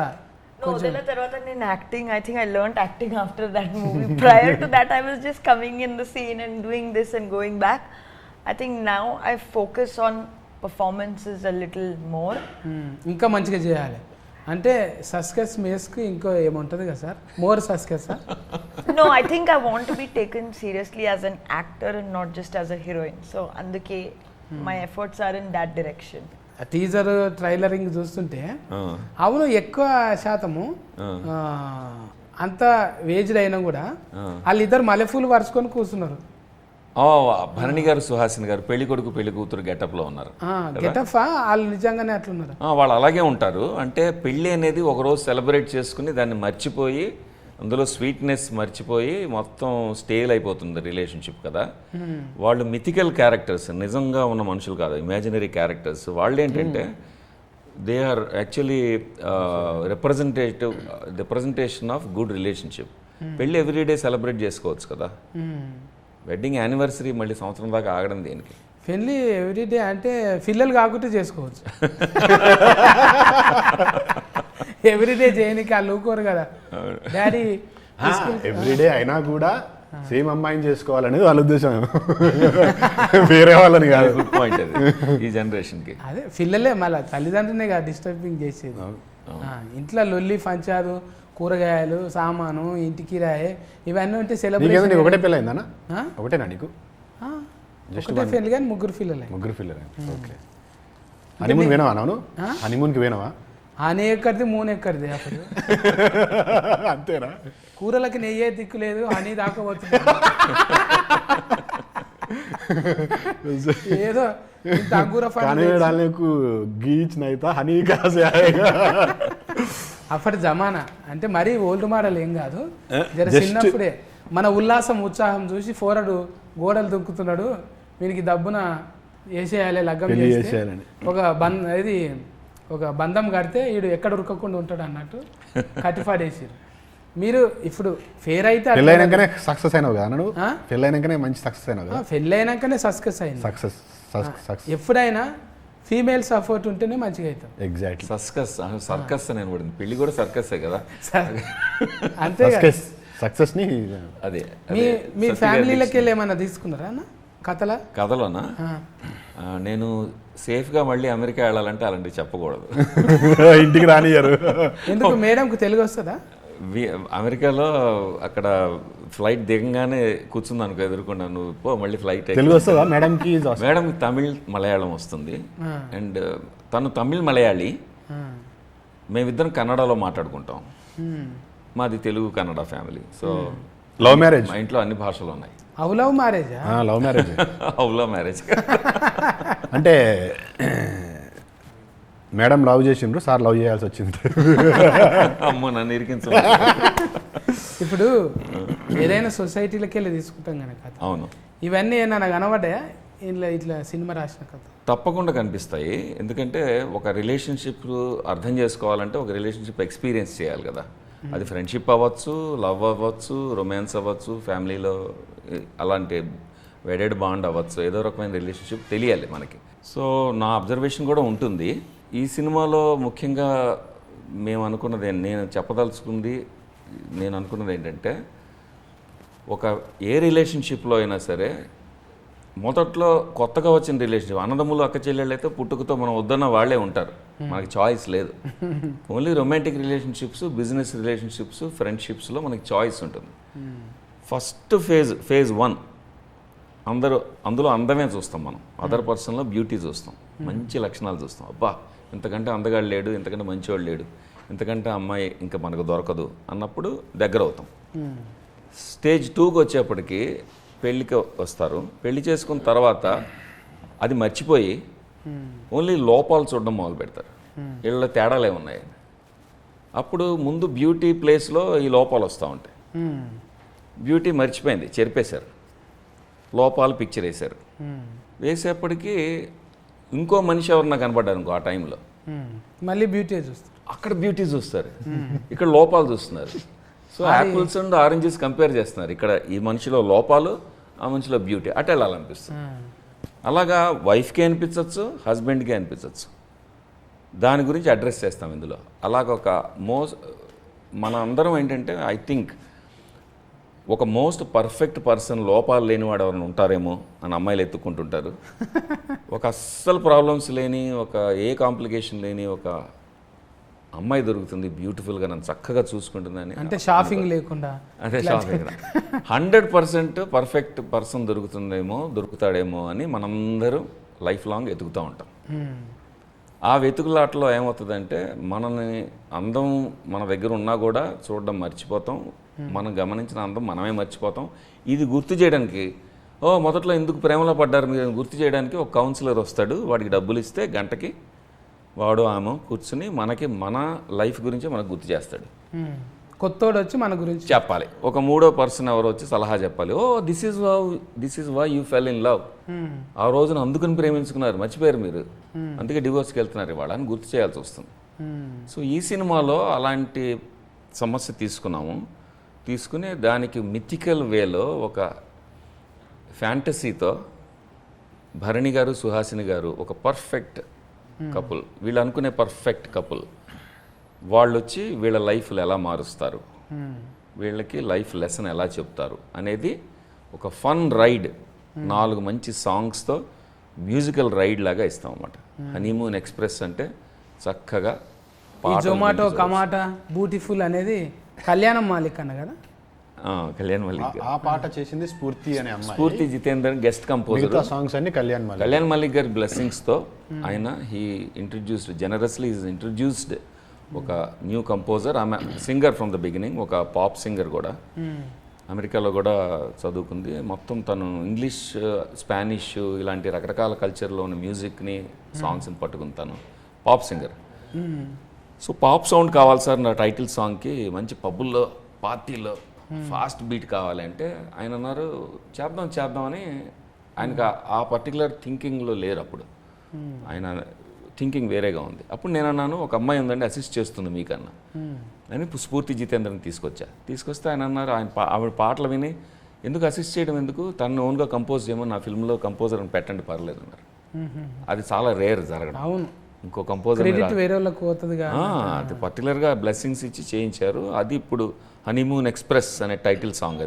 ఓదెల తర్వాత నేను acting, I think I learned acting after that movie. Prior to that I was just coming in the scene and doing this and going back. I think now I focus on performances a little more. ఇంకా మంచిగా చేయాలి అంటే సస్కస్ మేస్కి ఇంకో ఏముంటుంది కదా sir, more సస్కస్. No, I think I want to be taken seriously as an actor and not just as a heroine. So అందుకే my efforts are in that direction. Teaser ట్రైలరింగ్ చూస్తుంటే అవును ఎక్కువ శాతము అంత వేజ్డ్ అయినా కూడా వాళ్ళిద్దరు మల్లెపూలు పరుచుకొని కూర్చున్నారు. భరణి గారు, సుహాసిని గారు పెళ్లి కొడుకు పెళ్లి కూతురు గెటప్లో ఉన్నారు. గెటప్ వాళ్ళు నిజంగానే అట్లున్నారు. వాళ్ళు అలాగే ఉంటారు. అంటే పెళ్ళి అనేది ఒకరోజు సెలబ్రేట్ చేసుకుని దాన్ని మర్చిపోయి అందులో స్వీట్నెస్ మర్చిపోయి మొత్తం స్టేల్ అయిపోతుంది రిలేషన్షిప్ కదా. వాళ్ళు మిథికల్ క్యారెక్టర్స్, నిజంగా ఉన్న మనుషులు కాదు, ఇమాజినరీ క్యారెక్టర్స్. వాళ్ళు ఏంటంటే they are actually representation of good relationship. పెళ్ళి ఎవ్రీడే సెలబ్రేట్ చేసుకోవచ్చు కదా. వెడ్డింగ్ యానివర్సరీ మళ్ళీ సంవత్సరం దాకా ఆగడం దేనికి? పెళ్ళి ఎవ్రీడే అంటే పిల్లలు కాకుంటే చేసుకోవచ్చు. ఎవ్రీడే చేయనికి వాళ్ళు ఊరుకోరు కదా డాడీ. ఎవ్రీడే అయినా కూడా సేమ్ అమ్మాయిని చేసుకోవాలనేది వాళ్ళ ఉద్దేశం, వేరే వాళ్ళని కాదు. గుడ్ పాయింట్ అది ఈ జనరేషన్కి. అదే పిల్లలే మళ్ళీ తల్లిదండ్రులనే కదా డిస్టర్బింగ్ చేసేది. ఇంట్లో లొల్లి పంచాదు, కూరగాయలు, సామాను, ఇంటి కిరాయి, ఇవన్నీ ఉంటే సెలబ్రేషన్. ఒకటే పిల్ల అయిందన్నా? ఒకటేనా నీకు? ఒకటే పెళ్ళి కానీ ముగ్గురు పిల్లలే. ముగ్గురు పిల్లలే. ఓకే. హనీమూన్ పోయినావా? అవును, హనీమూన్కి పోయినావా? హనీ ఎక్కడిది, మూన్ ఎక్కడిది అసలు. అంతేనా? కూరలకి నెయ్యే దిక్కు లేదు, హనీ దాకపోతుంది. ఏదో ఇంత అంగూర గీచ్ నైతా హనీ కాసే. అప్పటి జమానా అంటే మరీ ఓల్డ్ మోడల్ ఏం కాదు, జర చిన్నప్పుడే మన ఉల్లాసం ఉత్సాహం చూసి ఫోరడు గోడలు దుక్కుతున్నాడు, వీనికి దబ్బున వేసేయాలి లగ్గం చేస్తే ఒక బంధం కడితే వీడు ఎక్కడ ఉరకకుండా ఉంటాడు అన్నట్టు కట్టిపాడేసారు. మీరు ఇప్పుడు ఫేర్ అయితే పెళ్ళైనాకనే సక్సెస్ అయినావు కదా నువ్వు? పెళ్ళైనాకనే మంచి సక్సెస్ అయినావు కదా? పెళ్ళైనాకనే సక్సెస్ అయింది. సక్సెస్ ఎప్పుడైనా ఫీమేల్ సపోర్ట్ ఉంటేనే మంచిగా అవుతాం. ఎగ్జాక్ట్లీ. సర్కస్ అని పడింది, పెళ్లి కూడా సర్కస్ కదా. అంతే సక్సెస్ ని. అదే మీ ఫ్యామిలీలకి వెళ్ళి ఏమన్నా తీసుకున్నారా అన్న కథలోనా? నేను సేఫ్గా మళ్ళీ అమెరికా వెళ్ళాలంటే అలాంటివి చెప్పకూడదు. ఇంటికి రానియరు. ఎందుకు? మేడంకు తెలుగు వస్తుందా? అమెరికాలో అక్కడ ఫ్లైట్ దిగంగానే కూర్చుంది అనుకో ఎదుర్కొన్నా, నువ్వు పో మళ్ళీ ఫ్లైట్. తెలుగు వస్తుందా మేడంకి? మేడం తమిళ్ మలయాళం వస్తుంది, అండ్ తను తమిళ్ మలయాళీ, మేమిద్దరం కన్నడలో మాట్లాడుకుంటాం. మాది Telugu Kannada family. So love marriage. మా ఇంట్లో అన్ని భాషలు ఉన్నాయి. Love marriage? Love marriage. Love marriage అంటే మేడం లవ్ చేసిండ్రు, సార్ లవ్ చేయాల్సి వచ్చింది. అమ్మో నన్ను ఇరికించు. ఇప్పుడు ఏదైనా సొసైటీలకి వెళ్ళి తీసుకుంటాం కనుక. అవును. ఇవన్నీ ఏమన్నా కనబడ్డాయా ఇట్లా సినిమా రాసిన కథ? తప్పకుండా కనిపిస్తాయి. ఎందుకంటే ఒక రిలేషన్షిప్ అర్థం చేసుకోవాలంటే ఒక రిలేషన్షిప్ ఎక్స్పీరియన్స్ చేయాలి కదా. అది ఫ్రెండ్షిప్ అవ్వచ్చు, లవ్ అవ్వచ్చు, రొమాన్స్ అవ్వచ్చు, ఫ్యామిలీలో అలాంటి వెడెడ్ బాండ్ అవ్వచ్చు, ఏదో రకమైన రిలేషన్షిప్ తెలియాలి మనకి. సో నా అబ్జర్వేషన్ కూడా ఉంటుంది. ఈ సినిమాలో ముఖ్యంగా నేను అనుకున్నది ఏంటంటే ఒక ఏ రిలేషన్షిప్లో అయినా సరే మొదట్లో కొత్తగా వచ్చిన రిలేషన్షిప్, అన్నదమ్ములు అక్క చెల్లెళ్ళు అయితే పుట్టుకతో మనం వద్దన్న వాళ్ళే ఉంటారు, మనకి చాయిస్ లేదు. Only romantic relationships, business relationships, ఫ్రెండ్షిప్స్లో మనకి చాయిస్ ఉంటుంది. ఫస్ట్ ఫేజ్ 1 అందులో అందమే చూస్తాం మనం, అదర్ పర్సన్లో బ్యూటీ చూస్తాం, మంచి లక్షణాలు చూస్తాం. అబ్బా ఇంతకంటే అందగాడు లేడు, ఇంతకంటే మంచివాడు లేడు, ఇంతకంటే అమ్మాయి ఇంకా మనకు దొరకదు అన్నప్పుడు దగ్గర అవుతాం. స్టేజ్ 2కి వచ్చేప్పటికి పెళ్ళికి వస్తారు. పెళ్లి చేసుకున్న తర్వాత అది మర్చిపోయి ఓన్లీ లోపాలు చూడడం మొదలు పెడతారు, వీళ్ళ తేడాలు ఏమున్నాయి. అప్పుడు ముందు బ్యూటీ ప్లేస్లో ఈ లోపాలు వస్తూ ఉంటాయి. బ్యూటీ మర్చిపోయింది, చెరిపేశారు, లోపాలు పిక్చర్ వేశారు. వేసేప్పటికీ ఇంకో మనిషి ఎవరన్నా కనపడ్డారు ఇంకో ఆ టైంలో, మళ్ళీ బ్యూటీ చూస్తారు. అక్కడ బ్యూటీ చూస్తారు, ఇక్కడ లోపాలు చూస్తున్నారు. So apples and oranges compare చేస్తున్నారు. ఇక్కడ ఈ మనిషిలో లోపాలు, ఆ మనిషిలో బ్యూటీ, అటు వెళ్ళాలనిపిస్తుంది. అలాగా వైఫ్కి అనిపించవచ్చు, హస్బెండ్కి అనిపించవచ్చు. దాని గురించి అడ్రస్ చేస్తాం ఇందులో. అలాగొక మన అందరం ఏంటంటే ఐ థింక్ ఒక మోస్ట్ పర్ఫెక్ట్ పర్సన్, లోపాలు లేనివాడు ఎవరైనా ఉంటారేమో అని అమ్మాయిలు ఎత్తుక్కుంటుంటారు. ఒక అస్సలు ప్రాబ్లమ్స్ లేని, ఒక ఏ కాంప్లికేషన్ లేని ఒక అమ్మాయి దొరుకుతుంది, బ్యూటిఫుల్గా నన్ను చక్కగా చూసుకుంటుందని. అంటే షాపింగ్ లేకుండా, అదే షాపింగ్ 100% పర్ఫెక్ట్ పర్సన్ దొరుకుతాడేమో అని మనందరూ లైఫ్ లాంగ్ ఎతుకుతూ ఉంటాం. ఆ వెతుకులాటలో ఏమవుతుందంటే మనని అందం మన దగ్గర ఉన్నా కూడా చూడడం మర్చిపోతాం, మనం గమనించిన అందం మనమే మర్చిపోతాం. ఇది గుర్తు చేయడానికి మొదట్లో ఎందుకు ప్రేమలో పడ్డారు మీరు గుర్తు చేయడానికి ఒక కౌన్సిలర్ వస్తాడు. వాడికి డబ్బులు ఇస్తే గంటకి వాడు ఆమె కూర్చుని మన లైఫ్ గురించి మనకు గుర్తు చేస్తాడు. కొత్తోడు వచ్చి మన గురించి చెప్పాలి. ఒక మూడో పర్సన్ ఎవరో వచ్చి సలహా చెప్పాలి. Oh this is why you fell in love, ఆ రోజున అందుకని ప్రేమించుకున్నారు, మర్చిపోయారు మీరు, అందుకే డివోర్స్కి వెళ్తున్నారు ఇవాళ అని గుర్తు చేయాల్సి వస్తుంది. సో ఈ సినిమాలో అలాంటి సమస్య తీసుకుని దానికి మిథికల్ వేలో ఒక ఫ్యాంటసీతో భరణి గారు సుహాసిని గారు ఒక పర్ఫెక్ట్ కపుల్, వీళ్ళు అనుకునే పర్ఫెక్ట్ కపుల్, వాళ్ళు వచ్చి వీళ్ళ లైఫ్లు ఎలా మారుస్తారు, వీళ్ళకి లైఫ్ లెసన్ ఎలా చెప్తారు అనేది ఒక ఫన్ రైడ్, 4 మంచి సాంగ్స్తో మ్యూజికల్ రైడ్ లాగా ఇస్తాం అన్నమాట. హనీమూన్ ఎక్స్ప్రెస్ అంటే చక్కగా ఈ జొమాటో కమాటా బ్యూటిఫుల్ అనేది కళ్యాణం మాలిక్ అన్న కదా. కళ్యాణ్ మల్లిక్ ఆ పాట చేసింది స్ఫూర్తి అనే అమ్మాయి. స్ఫూర్తి జితేందర్ గెస్ట్ కంపోజర్. సాంగ్స్ అన్ని కళ్యాణ్ మల్లిక్ గారి బ్లెస్సింగ్స్తో ఆయన జనరస్లీ ఇంట్రడ్యూస్డ్ ఒక న్యూ కంపోజర్. ఆమె సింగర్ ఫ్రమ్ ద బిగినింగ్, ఒక పాప్ సింగర్ కూడా, అమెరికాలో కూడా చదువుకుంది. మొత్తం తను ఇంగ్లీష్, స్పానిష్ ఇలాంటి రకరకాల కల్చర్లో ఉన్న మ్యూజిక్ని, సాంగ్స్ని పట్టుకుని తను pop singer. So pop sound కావాలి సార్ నా టైటిల్ సాంగ్కి, మంచి పబ్బుల్లో పార్టీలో ఫాస్ట్ బీట్ కావాలంటే ఆయన అన్నారు చేద్దామని. ఆయనకు ఆ పర్టికులర్ థింకింగ్లో లేరు అప్పుడు, ఆయన థింకింగ్ వేరేగా ఉంది. అప్పుడు నేను అన్నాను ఒక అమ్మాయి ఉందండి అసిస్ట్ చేస్తుంది మీకన్నా అని స్ఫూర్తి జితేంద్రని తీసుకొస్తే ఆయన అన్నారు ఆవిడ పాటలు విని ఎందుకు అసిస్ట్ చేయడం, ఎందుకు తను ఓన్గా కంపోజ్ చేయమని, నా ఫిల్మ్లో కంపోజర్ అని పెట్టండి పర్లేదు అన్నారు. అది చాలా రేర్ జరగడం. అవును, ఇంకో కంపోజర్ వేరే వాళ్ళకి పోతుందిగా, అది పర్టికులర్గా బ్లెస్సింగ్స్ ఇచ్చి చేయించారు. అది ఇప్పుడు హనీమూన్ ఎక్స్ప్రెస్ అనే టైటిల్ సాంగ్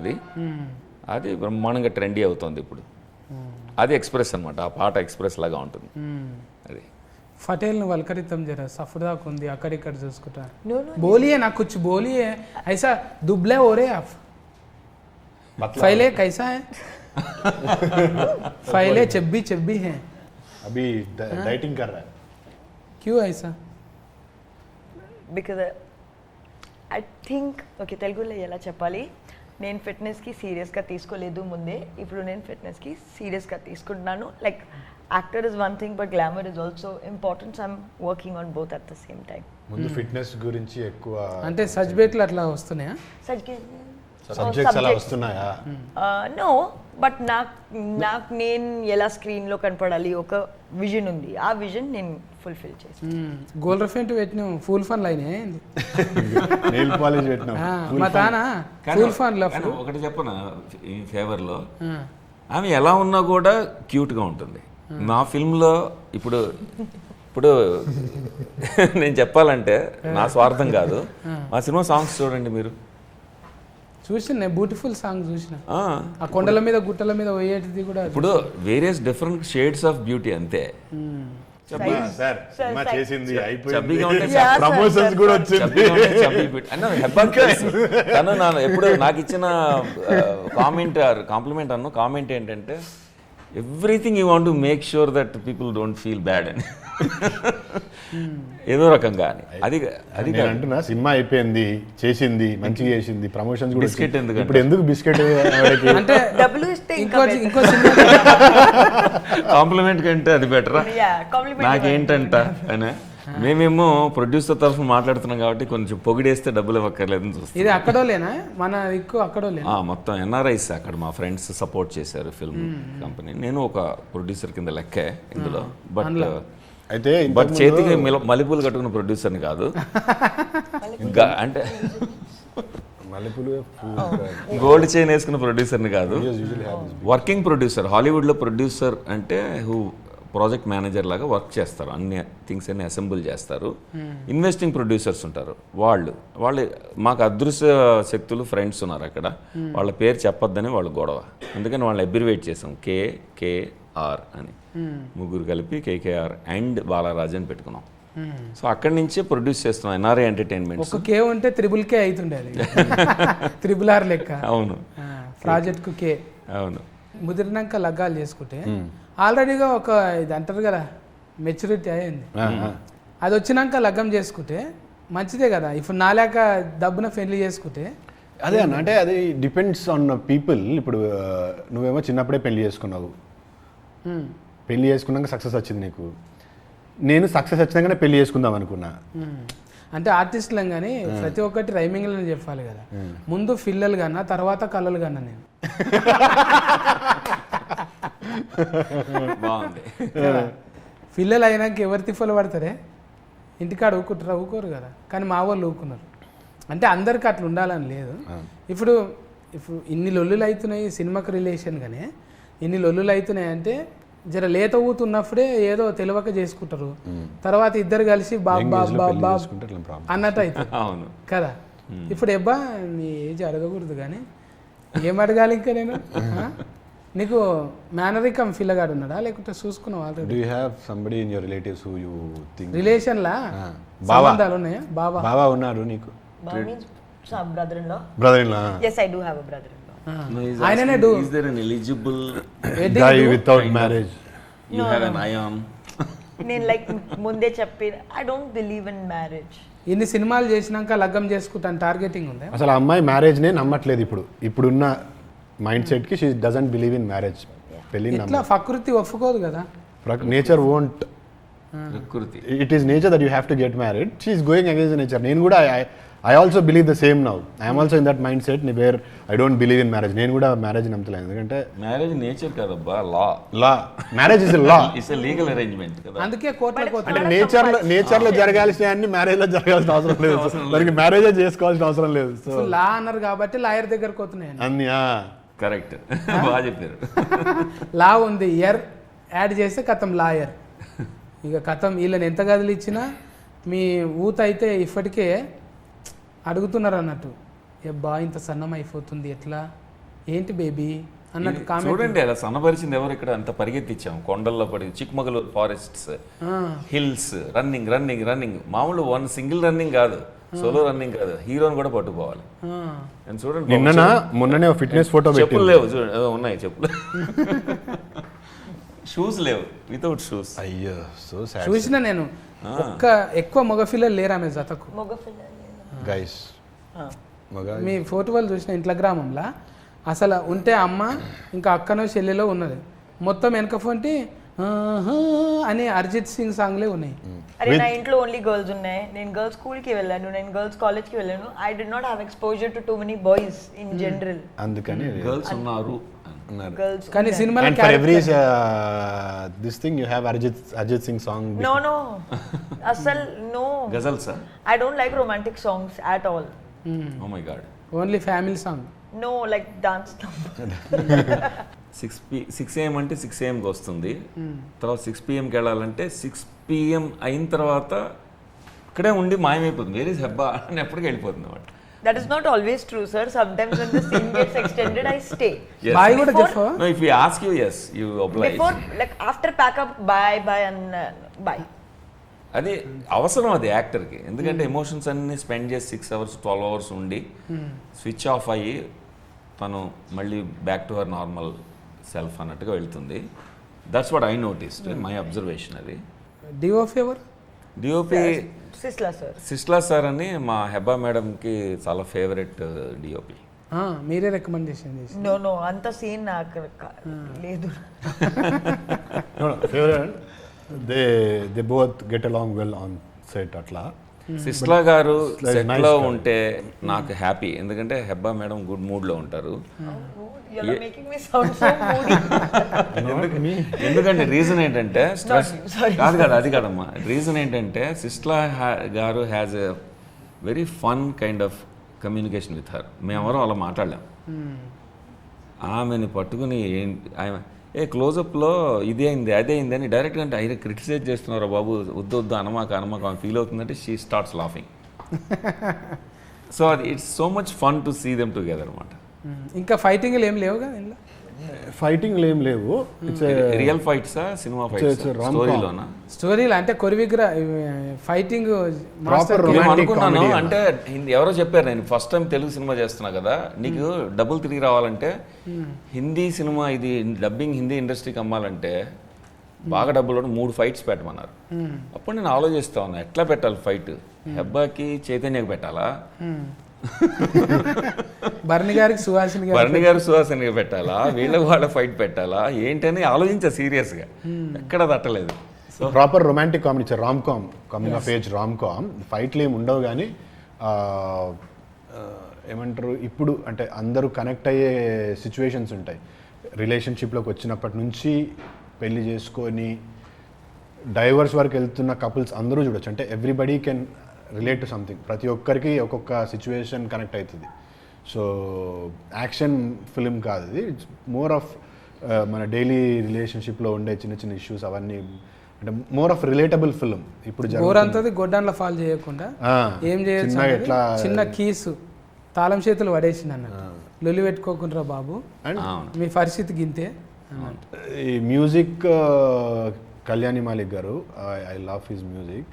అది బ్రహ్మాండంగా ట్రెండీ అవుతుంది ఇప్పుడు. అది ఎక్స్ప్రెస్ అనమాట, ఆ పాట ఎక్స్ప్రెస్ లాగా ఉంటుంది. అది ఫటేల్ని వల్కరితం జరా సఫర్దాకు ఉంది అక్కడిక్కడ చూసుకుంటా. బోలియే నాకు కుछ बोलिए ऐसा दुबले हो रहे आप फैले कैसा है फैले चब्बी हैं अभी डाइटिंग कर रहा है क्यों ऐसा బికాజ్ ఐ థింక్ ఓకే తెలుగులో ఎలా చెప్పాలి, నేను ఫిట్నెస్కి సీరియస్గా తీసుకోలేదు ముందే, ఇప్పుడు నేను ఫిట్నెస్కి సీరియస్గా తీసుకుంటున్నాను. Like actor is one thing but glamour is also important. I'm working on both at the same time. ముందు ఫిట్నెస్ గురించి ఎక్కువ అంటే సబ్జెక్టులు అట్లా వస్తున్నాయా, సబ్జెక్ట్స్ అలా వస్తున్నాయా? నో, బట్ నాకు నేను ఎలా స్క్రీన్లో కనపడాలి ఒక విజన్ ఉంది, ఆ విజన్ నేను ఫుల్ఫిల్ చేస్తాను. గోల్ రఫెంట్ పెట్టినాం ఫుల్ ఫన్ లైన్ ఏంది, నెయిల్ పాలిష్ పెట్టినాం మా తానా ఫుల్ ఫన్ లో. ఒకటి చెప్పనా ఈ ఫేవర్లో, ఆమె ఎలా ఉన్నా కూడా క్యూట్గా ఉంటుంది. నా ఫిల్మ్లో ఇప్పుడు నేను చెప్పాలంటే నా స్వార్థం కాదు, మా సినిమా సాంగ్స్ చూడండి మీరు. చూసిన బ్యూటిఫుల్ సాంగ్ చూసిన, ఆ కొండల మీద గుట్టల మీద పోయేటిది కూడా. ఇప్పుడు various different shades of beauty అంతే. సార్ సినిమా చేసింది చబ్బీగా ఉంటే ప్రమోషన్స్ కూడా వచ్చింది. తను ఎప్పుడు నాకు ఇచ్చిన కాంప్లిమెంట్ ఏంటంటే everything you want to make sure that people don't feel bad అని, ఏదో రకంగా అని. అది నేను అంటున్నా సినిమా అయిపోయింది, చేసింది, మంచిగా చేసింది, ప్రమోషన్స్ కూడా. బిస్కెట్ ఎందుకు ఇప్పుడు ఎందుకు బిస్కెట్ అంటే డబ్బులు ఇస్తే ఇంకో సినిమా కాంప్లిమెంట్ కంటే అది బెటరా నాకేంటంట అని. మేమేమో ప్రొడ్యూసర్ తరఫున మాట్లాడుతున్నాం కాబట్టి కొంచెం పొగిడేస్తే డబ్బులు ఇవ్వక్కర్లేదని చూస్తాం. ఇది అక్కడోలేనా మన ఎక్కువ అక్కడోలేనా? మొత్తం ఎన్ఆర్ఐస్ అక్కడ మా ఫ్రెండ్స్ సపోర్ట్ చేశారు ఫిల్మ్ కంపెనీ. నేను ఒక ప్రొడ్యూసర్ కింద లెక్కే ఇందులో. బట్ చేతికి మల్లెపూలు కట్టుకున్న ప్రొడ్యూసర్ని కాదు, ఇంకా అంటే గోల్డ్ చైన్ వేసుకున్న ప్రొడ్యూసర్ని కాదు, వర్కింగ్ ప్రొడ్యూసర్. హాలీవుడ్లో ప్రొడ్యూసర్ అంటే ప్రాజెక్ట్ మేనేజర్ లాగా వర్క్ చేస్తారు, అన్ని థింగ్స్ అన్ని అసెంబుల్ చేస్తారు. ఇన్వెస్టింగ్ ప్రొడ్యూసర్స్ ఉంటారు, వాళ్ళు మాకు అదృశ్య శక్తులు ఫ్రెండ్స్ ఉన్నారు అక్కడ, వాళ్ళ పేరు చెప్పొద్దని వాళ్ళు గొడవ, అందుకని వాళ్ళని అబ్రివేట్ చేసాం KKR అని. ముగ్గురు కలిపి KKR అండ్ బాలరాజ్ అని పెట్టుకున్నాం. సో అక్కడి నుంచే ప్రొడ్యూస్ చేస్తున్నాం ఎన్ఆర్ఐ ఎంటర్టైన్మెంట్స్. ఒక K ఉంటే త్రిబుల్ K అవుతుండే, అది R లెక్క. అవును, ప్రాజెక్ట్కు K. అవును. ముదిరినాక లగ్గాలు చేసుకుంటే ఆల్రెడీగా ఒక ఇది అంటారు కదా మెచ్యూరిటీ అయ్యింది, అది వచ్చినాక లగ్గం చేసుకుంటే మంచిదే కదా. ఇప్పుడు నాలేక డబ్బున పెళ్లి చేసుకుంటే అదే అన్న, అంటే అది డిపెండ్స్ ఆన్ పీపుల్. ఇప్పుడు నువ్వేమో చిన్నప్పుడే పెళ్లి చేసుకున్నావు, పెళ్లి చేసుకున్నాక సక్సెస్ వచ్చింది నీకు. నేను సక్సెస్ వచ్చినాకనే పెళ్లి చేసుకుందాం అనుకున్నా. అంటే ఆర్టిస్టులం కానీ ప్రతి ఒక్కటి రైమింగ్లోనే చెప్పాలి కదా. ముందు ఫిల్లలు కన్నా తర్వాత కళ్ళలు కన్నా నేను. బాగుంది. ఫిల్లలు అయినాక ఎవరు తిప్పలు పడతారే, ఇంటికాడ ఊకుంటారా? ఊకోరు కదా. కానీ మా వాళ్ళు ఊకున్నారు. అంటే అందరికి అట్లా ఉండాలని లేదు. ఇప్పుడు ఇన్ని లొల్లులు అవుతున్నాయి సినిమాకి రిలేషన్ గానే, ఇన్ని లొల్లులు అవుతున్నాయి అంటే జర లేత ఊతున్నప్పుడే ఏదో తెలియక చేసుకుంటారు. తర్వాత ఇద్దరు కలిసి బాబ్ బాబ్ బాబ్ బాబ్ అన్నట్టు అవుతుంది అవును కదా. ఇప్పుడు ఎబ్బా నీ ఏజ్ అడగకూడదు కానీ ఏం అడగాలి ఇంకా నేను. నీకు మేనరికం ఫిల్లగాడు ఉన్నాడా లేకుంటే చూసుకున్నావు already? Do you have somebody in your relatives who you think? రిలేషన్లా బావా. సంబంధాలు ఉన్నాయా? బాబా బావా ఉన్నాడు నీకు? Baba means some brother-in-law. Brother-in-law. Yes, I do have a brother-in-law. ఆయననే do. Is there an eligible Guy without marriage. you have an eye on? నేను like ముందే చెప్పి I don't believe in marriage. ఇన్ని సినిమాలు చేసినాక లగ్గం చేసుకుంటాను టార్గెటింగ్ ఉందా? అసలు ఆ అమ్మాయి మ్యారేజ్నే నమ్మట్లేదు ఇప్పుడున్న మైండ్ సెట్కి. She doesn't believe in marriage. పెళ్ళి ఇట్లా ప్రకృతి ఒప్పుకోదు కదా. Nature won't. ప్రకృతి. It is nature that you have to get married. She is going against nature. నేను కూడా I also believe the same now. I'm also in that mindset where I don't believe in marriage. నేను కూడా marriage నమ్మలేదు. ఎందుకంటే marriage nature కాదబ్బా, law. Marriage is law. It's a legal arrangement కదా. అందుకే కోర్టులకు అంటే పోతాడు. నేచర్ లో జరగాల్సిన అన్ని మ్యారేజ్ లో జరగాల్సిన అవసరం లేదు. దానికి మ్యారేజ్ చేసుకోవాల్సిన అవసరం లేదు. సో లా అన్నారు కాబట్టి లాయర్ దగ్గరకు పోతున్నాయి. అన్ని కరెక్ట్. బాగా చెప్పారు. లా ఉంది, ఎర్ యాడ్ చేస్తే కథం లాయర్. ఇక కథం వీళ్ళని ఎంత గదులు ఇచ్చినా మీ ఊత అయితే ఇప్పటికే అడుగుతున్నారు అన్నట్టు. బా ఇంత సన్నం అయిపోతుంది ఎట్లా ఏంటి బేబీ అన్నట్టు కామెంట్. చూడండి అలా సన్నపరిచింది ఎవరు ఇక్కడ. అంత పరిగెత్తిచ్చాం కొండల్లో పడి, Chikmagalur forests, hills, running running running. మామూలు వన్ సింగిల్ రన్నింగ్ కాదు, సోలో రన్నింగ్ కాదు, హీరోని కూడా పట్టుకోవాలి. And చూడండి మొన్ననే ఫిట్నెస్ ఫోటో చెప్పులు లేవు, చూడండి ఉన్నాయి చెప్పులు. షూస్ లేవు, వితౌట్ షూస్. అయ్యో సో సాడ్. చూసిన నేను ఒక్క ఎక్కువ మగ పిల్లలు లేరు ఆమె జతకు. గైస్ మీ ఫోటో వాళ్ళు చూసిన ఇంట్లో గ్రామంలో అసలు ఉంటే అమ్మ ఇంకా అక్కనో చెల్లెలో ఉన్నది. మొత్తం వెనక ఫోన్టి అని అరిజిత్ సింగ్ సాంగ్లే ఉన్నాయి. అరే నా ఇంట్లో ఓన్లీ గర్ల్స్ ఉన్నాయి. నేను గర్ల్స్ స్కూల్కి వెళ్ళాను, నేను గర్ల్స్ కాలేజ్కి వెళ్ళాను. I did not have exposure to too many boys in general. అందుకని గర్ల్స్ ఉన్నారు. గర్ల్స్ కానీ సినిమాలో and for every this thing you have Arjit Singh song. No asal no గజల్ sir. I don't like romantic songs at all. Oh my god. Only family song. No, like dance number. 6 AM అంటే 6 AMకి వస్తుంది. తర్వాత 6 PMకి వెళ్ళాలంటే 6 PM అయిన తర్వాత ఇక్కడే ఉండి మాయమైపోతుంది. వేర్ ఇస్ హెబ్బా అని ఎప్పటికీ వెళ్ళిపోతుంది అన్నమాట. That is not always true, sir. Sometimes when the scene gets extended, I stay. Yes. Boy కూడా Before- చెప్పు. No, if we ask you, yes, you oblige. Before, like after pack up, bye and bye. అది అవసరం అది యాక్టర్కి. ఎందుకంటే emotions అన్ని spend చేసి 6 hours 12 hours ఉండి switch off అయ్యి తను మళ్ళీ back to her normal self అన్నట్టుగా వెళ్తుంది. That's what I noticed, my observation. అది డిఓఫ్ ఎవరు? DOP Sisla, sir. Sisla sir అని మా హెబ్బా మేడంకి చాలా ఫేవరెట్ డిఓపి. మీరే రికమెండేషన్ చేసి. No, anta scene నాకు లేదు. No, favorite. They both get along well on set atla. Sisla గారు Nice సెట్లో guy. ఉంటే నాకు హ్యాపీ. ఎందుకంటే హెబ్బా మేడం గుడ్ మూడ్లో ఉంటారు. You are making me sound so moody. ఎందుకంటే రీజన్ ఏంటంటే స్ట్రెస్ sorry. కాదు అది కాదమ్మా. రీజన్ ఏంటంటే సిస్లా గారు has a very fun kind of communication with her. మేమెవరూ అలా మాట్లాడలేం. ఆమెని పట్టుకుని ఆమె క్లోజప్లో ఇదే అయింది అదే అయింది అని డైరెక్ట్గా అంటే ఆయన క్రిటిసైజ్ చేస్తున్నారు. బాబు వద్దు అనమాక ఆమె ఫీల్ అవుతుందంటే షీ స్టార్ట్స్ లాఫింగ్. సో అది it's so much fun to see them together అనమాట. ఇంకా ఫైటింగ్ ఏం లేవుగా ఇందులో? ఫైటింగ్ ఏం లేవు. ఇట్స్ రియల్ ఫైట్సా సినిమా ఫైట్స్ స్టోరీలోనా? స్టోరీలు అంటే కొరివిగ్రా ఫైటింగ్ Proper నేను romantic అనుకున్నాను comedy అంటే ఎవరో చెప్పారు, నేను ఫస్ట్ టైం తెలుగు సినిమా చేస్తున్నా కదా, నీకు డబ్బులు తిరిగి రావాలంటే హిందీ సినిమా ఇది డబ్బింగ్ హిందీ ఇండస్ట్రీకి అమ్మాలంటే బాగా డబ్బులు 3 ఫైట్స్ పెట్టమన్నారు. అప్పుడు నేను ఆలోచిస్తా ఉన్నా ఎట్లా పెట్టాలి ఫైట్. హెబ్బాకి చైతన్యకి పెట్టాలా, భరణి గారికి సుహాసిని గారు, భరణి గారు సుహాసిని పెట్టాలా, వీళ్ళ ఫైట్ పెట్టాలా ఏంటని ఆలోచించా సీరియస్గా. ఎక్కడ తట్టలేదు. ప్రాపర్ రొమాంటిక్ కామెడీ ఇచ్చారు, rom com, coming of age rom com. ఫైట్లు ఏమి ఉండవు కానీ ఏమంటారు ఇప్పుడు అంటే అందరూ కనెక్ట్ అయ్యే సిచ్యువేషన్స్ ఉంటాయి. రిలేషన్షిప్లోకి వచ్చినప్పటి నుంచి పెళ్లి చేసుకొని డైవర్స్ వరకు వెళ్తున్న కపుల్స్ అందరూ చూడొచ్చు. అంటే everybody can relate to something, ప్రతి ఒక్కరికి ఒక్కొక్క సిచ్యువేషన్ కనెక్ట్ అవుతుంది. సో యాక్షన్ ఫిలిం కాదు ఇది, ఇట్స్ మోర్ ఆఫ్ మన డైలీ రిలేషన్షిప్లో ఉండే చిన్న చిన్న ఇష్యూస్ అవన్నీ, అంటే మోర్ ఆఫ్ రిలేటబుల్ ఫిలిం. ఇప్పుడు ఊరంతది గొడ్డాన్లో ఫాల్ చేయకుండా ఏం చేయొచ్చు చిన్నగా ఎట్లా చిన్న కీసు తాళం చేతులు పడేసింది అన్నట్టు, లొల్లి పెట్టుకోకుండా బాబు మీ పరిస్థితి గింతే అన్నట్టు. ఈ మ్యూజిక్ కళ్యాణి మాలిక్ గారు, I love his music.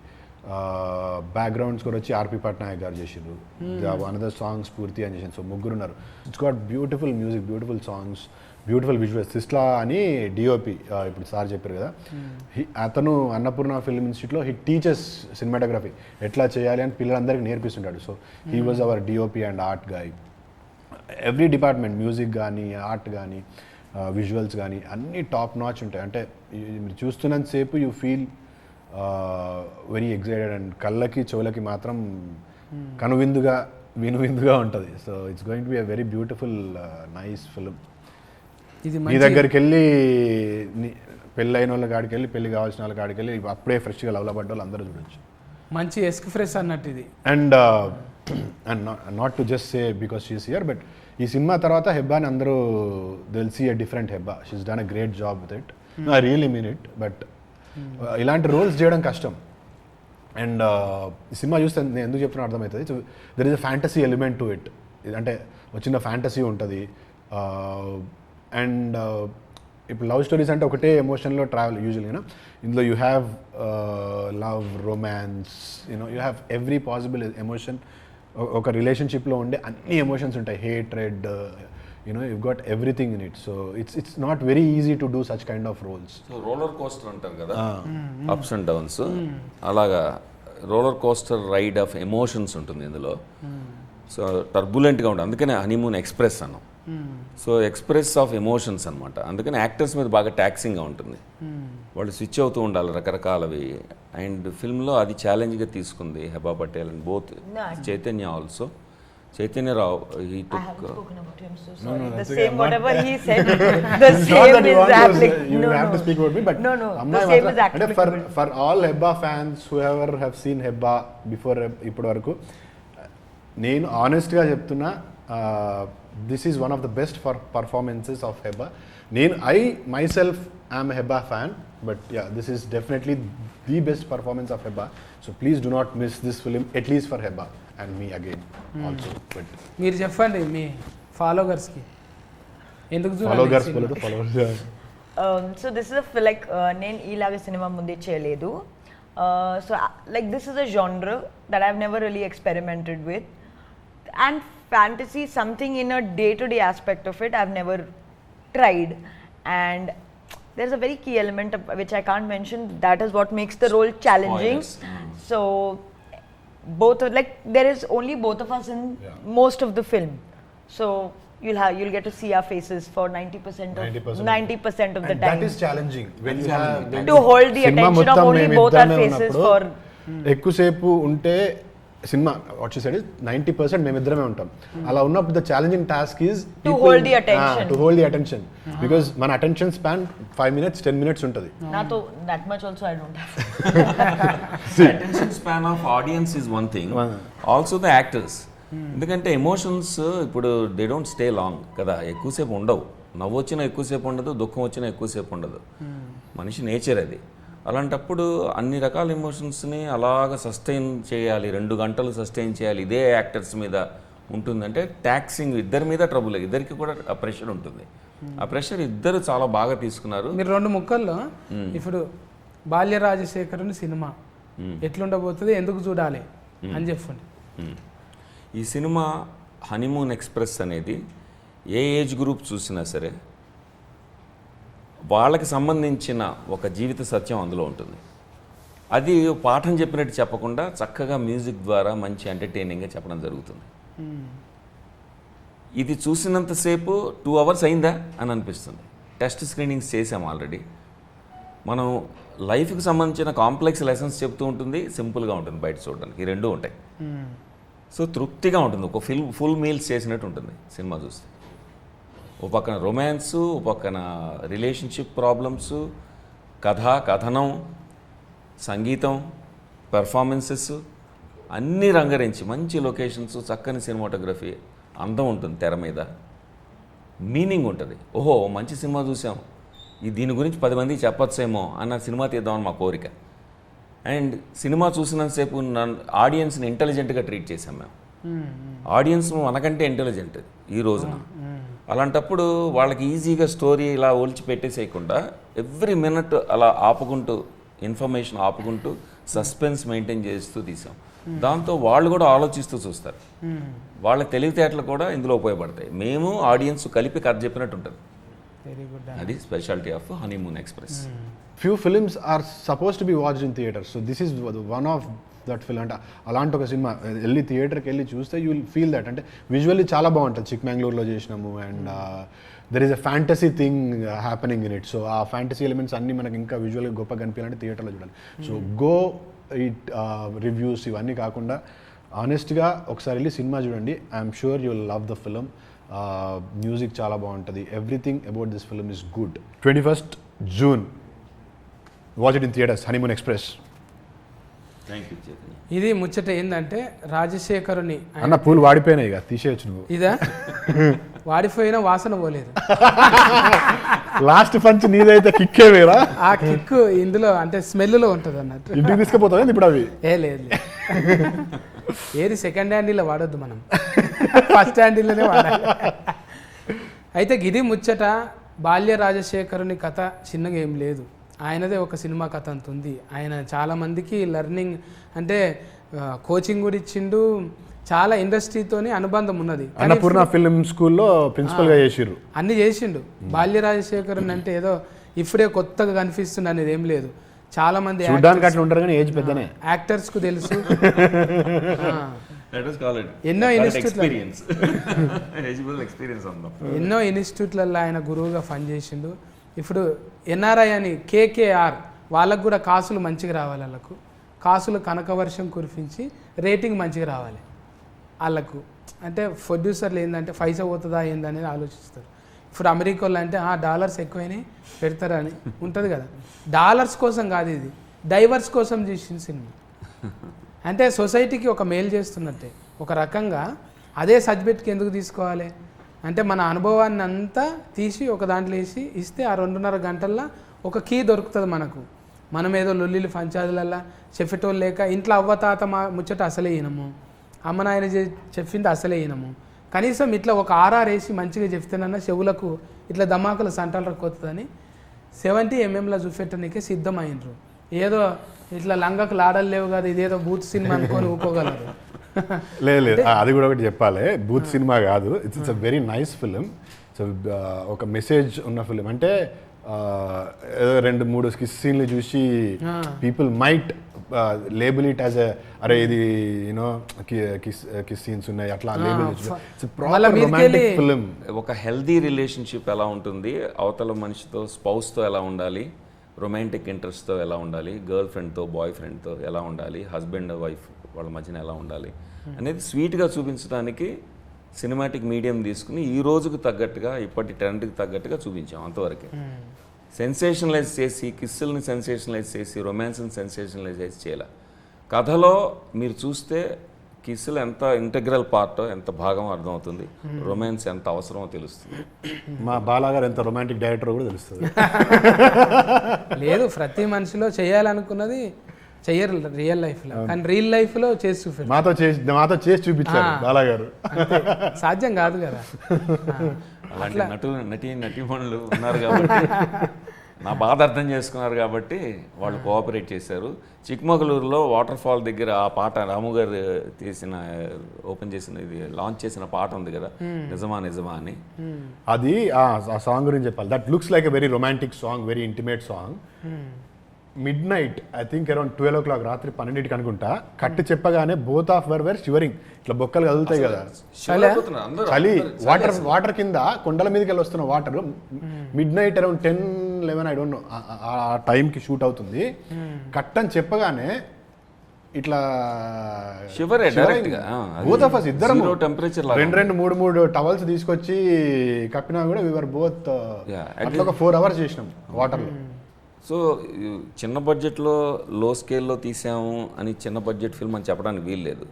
Background score వచ్చి ఆర్పి పట్నాయక్ గారు చేసిండ్రు. అనదర్ సాంగ్స్ పూర్తి అని చేసింది. సో ముగ్గురు ఉన్నారు. It's got beautiful music, beautiful songs, beautiful visuals. Sisla అని డిఓపి ఇప్పుడు సార్ చెప్పారు కదా, అతను అన్నపూర్ణ ఫిల్మ్ ఇన్స్టిట్యూట్లో హీ టీచర్స్ సినిమాటోగ్రఫీ ఎట్లా చేయాలి అని పిల్లలందరికీ నేర్పిస్తుంటాడు. So he was our DOP and art guy. Every department, music కానీ, ఆర్ట్ కానీ, విజువల్స్ కానీ అన్నీ టాప్ నాచ్ ఉంటాయి. అంటే మీరు చూస్తున్నంతసేపు you feel very excited and కళ్ళకి చెవులకి మాత్రం కనువిందుగా వినువిందుగా ఉంటుంది. So it's going to be a very beautiful nice film. ఇది మీ దగ్గరికి వెళ్ళి పెళ్ళైన వాళ్ళ కాడికి వెళ్ళి, పెళ్లి కావాల్సిన వాళ్ళ కాడికి వెళ్ళి అప్పుడే ఫ్రెష్గా లవ్లో పడ్డ వాళ్ళు అందరూ చూడొచ్చు. మంచి ఎస్క్ ఫ్రెష్ అన్నట్టు ఇది. And not to just say because she's here, but ఈ సినిమా తర్వాత హెబ్బాని అందరూ will see a different Hebba. She's done a great job with it. I really mean it. But ఇలాంటి రోల్స్ చేయడం కష్టం. అండ్ ఈ సినిమా చూస్తే నేను ఎందుకు చెప్తున్నా అర్థమవుతుంది. There is a fantasy element to it. అంటే వచ్చిన ఫ్యాంటసీ ఉంటుంది. అండ్ ఇప్పుడు లవ్ స్టోరీస్ అంటే ఒకటే ఎమోషన్లో ట్రావెల్ యూజువల్గా. ఇందులో you have love, romance, you know you have every possible emotion. ఒక రిలేషన్షిప్లో ఉండే అన్ని ఎమోషన్స్ ఉంటాయి. Hatred, you know you got everything in it. So it's not very easy to do such kind of roles. So roller coaster అంటారు కదా, ups and downs, అలాగా roller coaster ride of emotions ఉంటుంది ఇందులో. సో టర్బులెంట్గా ఉంటుంది, అందుకనే honeymoon express అన్నాం. So express of emotions అనమాట. అందుకని యాక్టర్స్ మీద బాగా ట్యాక్సింగ్గా ఉంటుంది. వాళ్ళు స్విచ్ అవుతూ ఉండాలి రకరకాలవి. అండ్ ఫిల్మ్లో అది ఛాలెంజ్గా తీసుకుంది Heba Patel and both Chaitanya also. Chaitanya Rao, he took... I haven't spoken about him, so sorry. No, the that's same, okay. whatever he said, the same is applicable. You have to speak about me, but no, the same is అంటే applicable. for all Hebba fans, whoever have seen Hebba before ఇప్పటి వరకు, నేను ఆనెస్ట్గా చెప్తున్నా, this is one of the best performances of Hebba. I myself am a Hebba fan, but yeah, this is definitely the best performance of Hebba. So please do not miss this film, at least for Hebba and me again also. But మీరు చెప్పండి మీ ఫాలోవర్స్కి ఎందుకు followers. So this is like నేను ఇలాగ cinema ముందే చేయలేదు. So like this is a genre that I've never really experimented with, and fantasy, something in a day-to-day aspect of it, I've never tried. And there's a very key element which I can't mention, that is what makes the role challenging. So both are like, there is only both of us in most of the film, so you'll get to see our faces for 90% of the And time. that is challenging when you have To hold the attention of only both our faces for ఎక్కువసేపు ఉంటే cinema what you said is 90% మేమిద్దరమే ఉంటాం. అలా ఉన్నప్పుడు the challenging task is to hold the attention. To hold the attention, because మన attention span 5 minutes 10 minutes ఉంటుంది. Nato that much also I don't have. Attention span of audience is one thing, also the actors. ఎందుకంటే emotions ఇప్పుడు they don't stay long కదా, ఎక్కువసేపు ఉండవు. నవ్వు వచ్చినా ఎక్కువసేపు ఉండదు, దుఃఖం వచ్చినా ఎక్కువసేపు ఉండదు. మనిషి నేచర్ అది. అలాంటప్పుడు అన్ని రకాల ఎమోషన్స్ని అలాగ సస్టైన్ చేయాలి, 2 గంటలు సస్టైన్ చేయాలి, ఇదే యాక్టర్స్ మీద ఉంటుందంటే ట్యాక్సింగ్ ఇద్దరి మీద ట్రబుల్, ఇద్దరికి కూడా ఆ ప్రెషర్ ఉంటుంది. ఆ ప్రెషర్ ఇద్దరు చాలా బాగా తీసుకున్నారు. మీరు 2 ముక్కల్లో ఇప్పుడు బాల్య రాజశేఖరుని సినిమా ఎట్లుండబోతుంది, ఎందుకు చూడాలి అని చెప్పండి. ఈ సినిమా హనీమూన్ ఎక్స్ప్రెస్ అనేది ఏ ఏజ్ గ్రూప్ చూసినా సరే వాళ్ళకి సంబంధించిన ఒక జీవిత సత్యం అందులో ఉంటుంది. అది పాఠం చెప్పినట్టు చెప్పకుండా చక్కగా మ్యూజిక్ ద్వారా మంచి ఎంటర్టైనింగ్గా చెప్పడం జరుగుతుంది. ఇది చూసినంతసేపు 2 hours అయిందా అని అనిపిస్తుంది. టెస్ట్ స్క్రీనింగ్స్ చేసాము ఆల్రెడీ. మనం లైఫ్కి సంబంధించిన కాంప్లెక్స్ లెసన్స్ చెప్తూ ఉంటుంది, సింపుల్గా ఉంటుంది బయట చూడడానికి, ఈ రెండూ ఉంటాయి. సో తృప్తిగా ఉంటుంది, ఒక ఫుల్ మీల్స్ చేసినట్టు ఉంటుంది సినిమా చూస్తే. ఓ పక్కన రొమాన్స్, ఓ పక్కన రిలేషన్షిప్ ప్రాబ్లమ్స్, కథనం, సంగీతం, పెర్ఫార్మెన్సెస్ అన్నీ రంగరించి మంచి లొకేషన్స్, చక్కని సినిమాటోగ్రఫీ, అందం ఉంటుంది తెర మీద, మీనింగ్ ఉంటుంది. ఓహో మంచి సినిమా చూసాం, దీని గురించి 10 మందికి చెప్పొచ్చేమో అన్న సినిమా తీద్దామని మా కోరిక. అండ్ సినిమా చూసినంతసేపు ఆడియన్స్ని ఇంటెలిజెంట్గా ట్రీట్ చేసాం మేము. ఆడియన్స్ మనకంటే ఇంటెలిజెంట్ ఈ రోజున. అలాంటప్పుడు వాళ్ళకి ఈజీగా స్టోరీ ఇలా ఒలిచి పెట్టేసేయకుండా ఎవ్రీ మినిట్ అలా ఆపుకుంటూ, ఇన్ఫర్మేషన్ ఆపుకుంటూ, సస్పెన్స్ మెయింటైన్ చేస్తూ తీసాం. దాంతో వాళ్ళు కూడా ఆలోచిస్తూ చూస్తారు. వాళ్ళ తెలివితేటలు కూడా ఇందులో ఉపయోగపడతాయి. మేము ఆడియన్స్ కలిపి కథ చెప్పినట్టు ఉంటుంది. Very good. అది speciality of Honeymoon Express. Few films are supposed to be watched in theaters, so this is one of that film. అంటే అలాంటి ఒక సినిమా వెళ్ళి థియేటర్కి వెళ్ళి చూస్తే యూ విల్ ఫీల్ దట్. అంటే విజువల్లీ చాలా బాగుంటుంది. చిక్మంగళూరులో చేసినాము and there is a fantasy thing happening in it. So ఆ ఫ్యాంటసీ ఎలిమెంట్స్ అన్నీ మనకి ఇంకా విజువల్గా గొప్ప కనిపించాలంటే థియేటర్లో చూడాలి. సో గో ఇట్ రివ్యూస్ ఇవన్నీ కాకుండా ఆనెస్ట్గా ఒకసారి వెళ్ళి సినిమా చూడండి. I'm sure you will love the film. Music చాలా బాగుంటుంది. Everything about this film is good. 21st June watch it in theatres, honeymoon express. Thank you Chaitanya. ఇది ముచ్చట ఏంటంటే రాజశేఖరుని అన్న పూలు వాడిపోయినాయి ఇక తీసేయచ్చు నువ్వు. ఇదా వాడిపోయిన వాసన పోలేదు. లాస్ట్ పంచ్ నీదైతే కిక్కే వేరా. ఆ కిక్ ఇందులో అంటే స్మెల్లో ఉంటుంది అన్నట్టు. ఇంటికి తీసుకుపోతావా ఇప్పుడు అవి? లేదు ఏది సెకండ్ హ్యాండిల్లో వాడొద్దు, మనం ఫస్ట్ హ్యాండిల్లోనే వాడాలి. అయితే గిది ముచ్చట. బాల్య రాజశేఖరుని కథ చిన్నగా ఏం లేదు, ఆయనదే ఒక సినిమా కథ అంత ఉంది. ఆయన చాలామందికి లెర్నింగ్ అంటే కోచింగ్ కూడా ఇచ్చిండు, చాలా ఇండస్ట్రీతోని అనుబంధం ఉన్నది. అన్నపూర్ణ ఫిల్మ్ స్కూల్లో ప్రిన్సిపల్గా చేసిర్రు, అన్ని చేసిండు. బాల్య రాజశేఖరుని అంటే ఏదో ఇప్పుడే కొత్తగా కనిపిస్తుంది అనేది ఏం లేదు. చాలా మంది చూడడానికి అట్లా ఉంటారు కానీ ఏజ్ పెద్దనే. యాక్టర్స్ కు తెలుసు. ఎన్నో ఇన్స్టిట్యూట్లలో ఆయన గురువుగా పనిచేసిండు. ఇప్పుడు ఎన్ఆర్ఐ అని కేకేఆర్ వాళ్ళకు కూడా కాసులు మంచిగా రావాలి. వాళ్ళకు కాసులు కనకవర్షం కురిపించి రేటింగ్ మంచిగా రావాలి వాళ్ళకు. అంటే ప్రొడ్యూసర్లు ఏంటంటే పైసా పోతుందా ఏందనేది ఆలోచిస్తారు. ఇప్పుడు అమెరికాలో అంటే డాలర్స్ ఎక్కువైనాయి పెడతారని ఉంటుంది కదా. డాలర్స్ కోసం కాదు, ఇది డైవర్స్ కోసం చేసిన సినిమా. అంటే సొసైటీకి ఒక మేలు చేస్తున్నట్టే. ఒక రకంగా అదే సబ్జెక్ట్కి ఎందుకు తీసుకోవాలి అంటే మన అనుభవాన్ని అంతా తీసి ఒక దాంట్లో వేసి ఇస్తే ఆ 2.5 గంటల్లో ఒక కీ దొరుకుతుంది మనకు. మనం ఏదో లొల్లిలు పంచాదులల్లా చెప్పేటోళ్ళు లేక ఇంట్లో అవ్వతాత ముచ్చట అసలే వినము, అమ్మ నాయన చెప్పింది అసలే వినము. కనీసం ఇట్లా ఒక ఆర్ఆర్ వేసి మంచిగా చెప్తేనన్నా చెవులకు ఇట్లా దమాకుల సంటలు రక్కొస్తుందని 70 mm చూపెట్టడానికే సిద్ధమైనరు. ఏదో ఇట్లా లంగకు లాడలు లేవు కదా, ఇదేదో బూత్ సినిమా అనుకొని ఊకోగలరు. లేదు అది కూడా ఒకటి చెప్పాలి. బూత్ సినిమా కాదు, it's a very nice film. So ఒక మెసేజ్ ఉన్న ఫిలిం. అంటే ఏదో 2-3 సీన్లు చూసి people might label it as అరే ఇది యూనో కిస్ సీన్స్ ఉన్నాయి అట్లా లేబుల్ ఫిలిం. ఒక హెల్దీ రిలేషన్షిప్ ఎలా ఉంటుంది, అవతల మనిషితో స్పౌస్తో ఎలా ఉండాలి, రొమాంటిక్ ఇంట్రెస్ట్తో ఎలా ఉండాలి, గర్ల్ ఫ్రెండ్తో బాయ్ ఫ్రెండ్తో ఎలా ఉండాలి, హస్బెండ్ వైఫ్ వాళ్ళ మధ్యన ఎలా ఉండాలి అనేది స్వీట్గా చూపించడానికి సినిమాటిక్ మీడియం తీసుకుని ఈ రోజుకు తగ్గట్టుగా ఇప్పటి ట్రెండ్కి తగ్గట్టుగా చూపించాం. అంతవరకే సెన్సేషనలైజ్ చేసి కిస్సుల్ని సెన్సేషనలైజ్ చేసి రొమాన్స్ని సెన్సేషనలైజ్ చేయాల. కథలో మీరు చూస్తే కిస్సులు ఎంత ఇంటగ్రల్ పార్టో, ఎంత భాగం అర్థమవుతుంది, రొమాన్స్ ఎంత అవసరమో తెలుస్తుంది. మా బాలాగారు ఎంత రొమాంటిక్ డైరెక్టర్ కూడా తెలుస్తుంది. లేదు ప్రతి మనిషిలో చేయాలనుకున్నది చెయ్యరు రియల్ లైఫ్లో, కానీ రియల్ లైఫ్లో చేసి చూపించారు. మాతో చేసి చూపించారు బాలాగారు. సాధ్యం కాదు కదా. అలాంటి నటీమణులు ఉన్నారు కాబట్టి నా బాధ అర్థం చేసుకున్నారు కాబట్టి వాళ్ళు కోఆపరేట్ చేశారు. చిక్మగళూరులో వాటర్ ఫాల్ దగ్గర ఆ పాట రాము గారు ఓపెన్ చేసిన ఇది లాంచ్ చేసిన పాట ఉంది కదా, నిజమా నిజమా అని. అది ఆ సాంగ్ గురించి చెప్పాలి. That looks like a very romantic song, very intimate song. midnight, I think around 12 o'clock, రాత్రి 12కి అనుకుంటా, కట్టి చెప్పగానే బోత్ ఆఫ్ వర్ షివరింగ్, ఇట్లా బొక్కలు కదులుతాయి కదా, చలి, వాటర్ కింద కొండల మీదకి వెళ్ళి వస్తున్న water, mid night around 10 11 I don't no ఆ టైంకి షూట్ అవుతుంది. కట్ అని చెప్పగానే ఇట్లా Shiver ఏ direct గా. బోత్ ఆఫ్ us ఇద్దరం Zero temperature లాగా రెండు మూడు టవల్స్ తీసుకొచ్చి కప్పినా కూడా వీఆర్ బోత్ Yeah, అట్లా ఒక 4 hours చేసినాం వాటర్లో. సో చిన్న బడ్జెట్లో లో స్కేల్లో తీసాము అని చిన్న బడ్జెట్ ఫిల్మ్ అని చెప్పడానికి వీలు లేదు.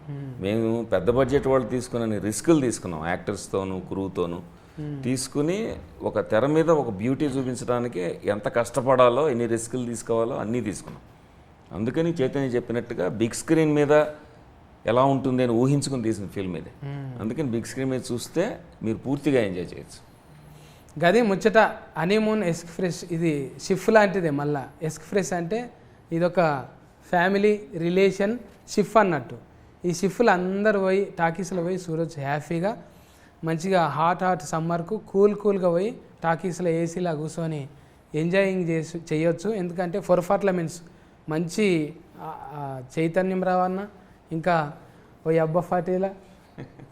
మేము పెద్ద బడ్జెట్ వాళ్ళు తీసుకుని రిస్కులు తీసుకున్నాం, యాక్టర్స్తోనూ క్రూతోనూ తీసుకుని ఒక తెర మీద ఒక బ్యూటీ చూపించడానికి ఎంత కష్టపడాలో, ఎన్ని రిస్కులు తీసుకోవాలో అన్నీ తీసుకున్నాం. అందుకని చైతన్య చెప్పినట్టుగా బిగ్ స్క్రీన్ మీద ఎలా ఉంటుంది అని ఊహించుకుని తీసిన ఫిల్మ్ ఇది. అందుకని బిగ్ స్క్రీన్ మీద చూస్తే మీరు పూర్తిగా ఎంజాయ్ చేయొచ్చు. గది ముచ్చట హనీమూన్ ఎక్స్ప్రెస్ ఇది షిఫ్ లాంటిదే. మళ్ళా ఎక్స్ప్రెస్ అంటే ఇదొక ఫ్యామిలీ రిలేషన్ షిఫ్ అన్నట్టు. ఈ షిఫ్లు అందరు పోయి టాకీస్లో పోయి చూడొచ్చు హ్యాపీగా, మంచిగా హాట్ సమ్మర్కు కూల్గా పోయి టాకీస్లో ఏసీలా కూర్చొని ఎంజాయింగ్ చేయొచ్చు. ఎందుకంటే పర్ఫార్మెన్స్ మంచి చైతన్యం రావన్న ఇంకా ఓ అబ్బా ఫాటీలా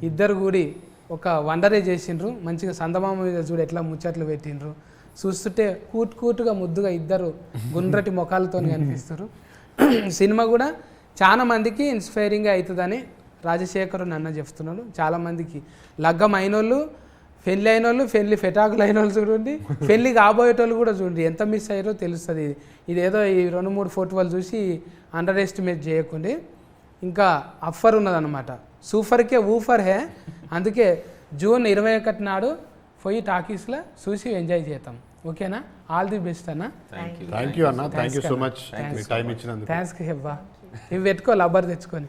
ఇద్దరు కూడి ఒక వండరే చేసిండ్రు. మంచిగా సందమామ మీద చూడు ఎట్లా ముచ్చట్లు పెట్టిండ్రు. చూస్తుంటే కూటుగా ముద్దుగా ఇద్దరు గుండ్రటి ముఖాలతో కనిపిస్తారు. సినిమా కూడా చాలా మందికి ఇన్స్పైరింగ్గా అవుతుందని రాజశేఖర్ నన్న చెప్తున్నాడు. చాలామందికి లగ్గం అయినోళ్ళు, పెళ్ళి అయినోళ్ళు, పెళ్ళి ఫెటాకులు అయిన వాళ్ళు చూడండి, పెళ్ళి కాబోయేటోళ్ళు కూడా చూడండి ఎంత మిస్ అయ్యారో తెలుస్తుంది. ఇదేదో ఈ 2-3 ఫోటోలు చూసి అండర్ ఎస్టిమేట్ చేయకండి. ఇంకా అఫర్ ఉన్నదన్నమాట, సూఫర్కే ఊఫర్ హే. అందుకే జూన్ 21 నాడు పోయి టాకీస్లో చూసి ఎంజాయ్ చేద్దాం. ఓకేనా? ఆల్ ది బెస్ట్ అన్న. థ్యాంక్ యూ అన్న, thank you so much time ఇచ్చినందుకు. థ్యాంక్స్ హెబ్బా. ఇవి పెట్టుకో లబ్బర్ తెచ్చుకొని.